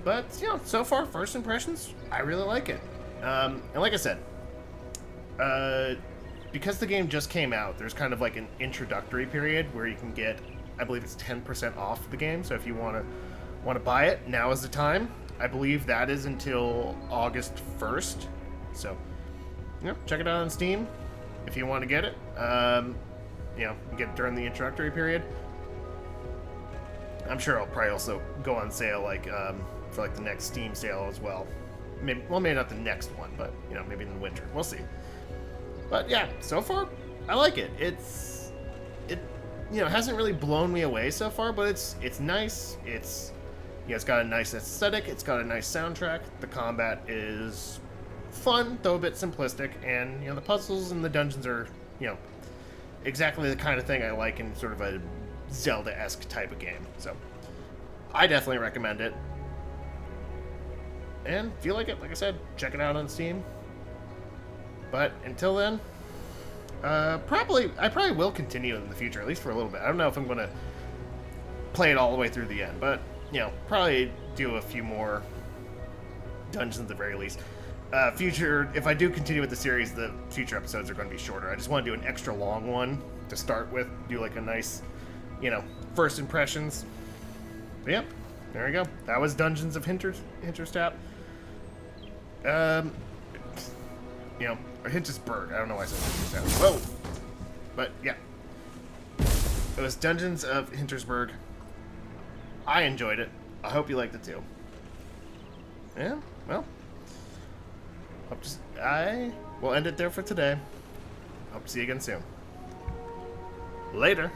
But, so far, first impressions, I really like it. And like I said, because the game just came out, there's kind of like an introductory period where you can get, I believe it's 10% off the game, so if you want to buy it, now is the time. I believe that is until August 1st. So, check it out on Steam if you want to get it. You get it during the introductory period. I'm sure it'll probably also go on sale for the next Steam sale as well. Maybe not the next one, but maybe in the winter. We'll see. But yeah, so far I like it. It hasn't really blown me away so far, but it's nice. It's got a nice aesthetic. It's got a nice soundtrack. The combat is fun, though a bit simplistic, and the puzzles and the dungeons are exactly the kind of thing I like in sort of a Zelda-esque type of game. So I definitely recommend it. And if you like it, like I said, check it out on Steam. But until then, I probably will continue in the future, at least for a little bit. I don't know if I'm going to play it all the way through the end, but, you know, probably do a few more dungeons at the very least. If I do continue with the series, the future episodes are going to be shorter. I just want to do an extra long one to start with, do like a nice, you know, first impressions. But yep, there we go. That was Dungeons of Hinterstap. You know, or Hintersberg. I don't know why I said Hinterstap. Whoa! But yeah, it was Dungeons of Hintersberg. I enjoyed it. I hope you liked it too. Yeah, well, I will end it there for today. Hope to see you again soon. Later.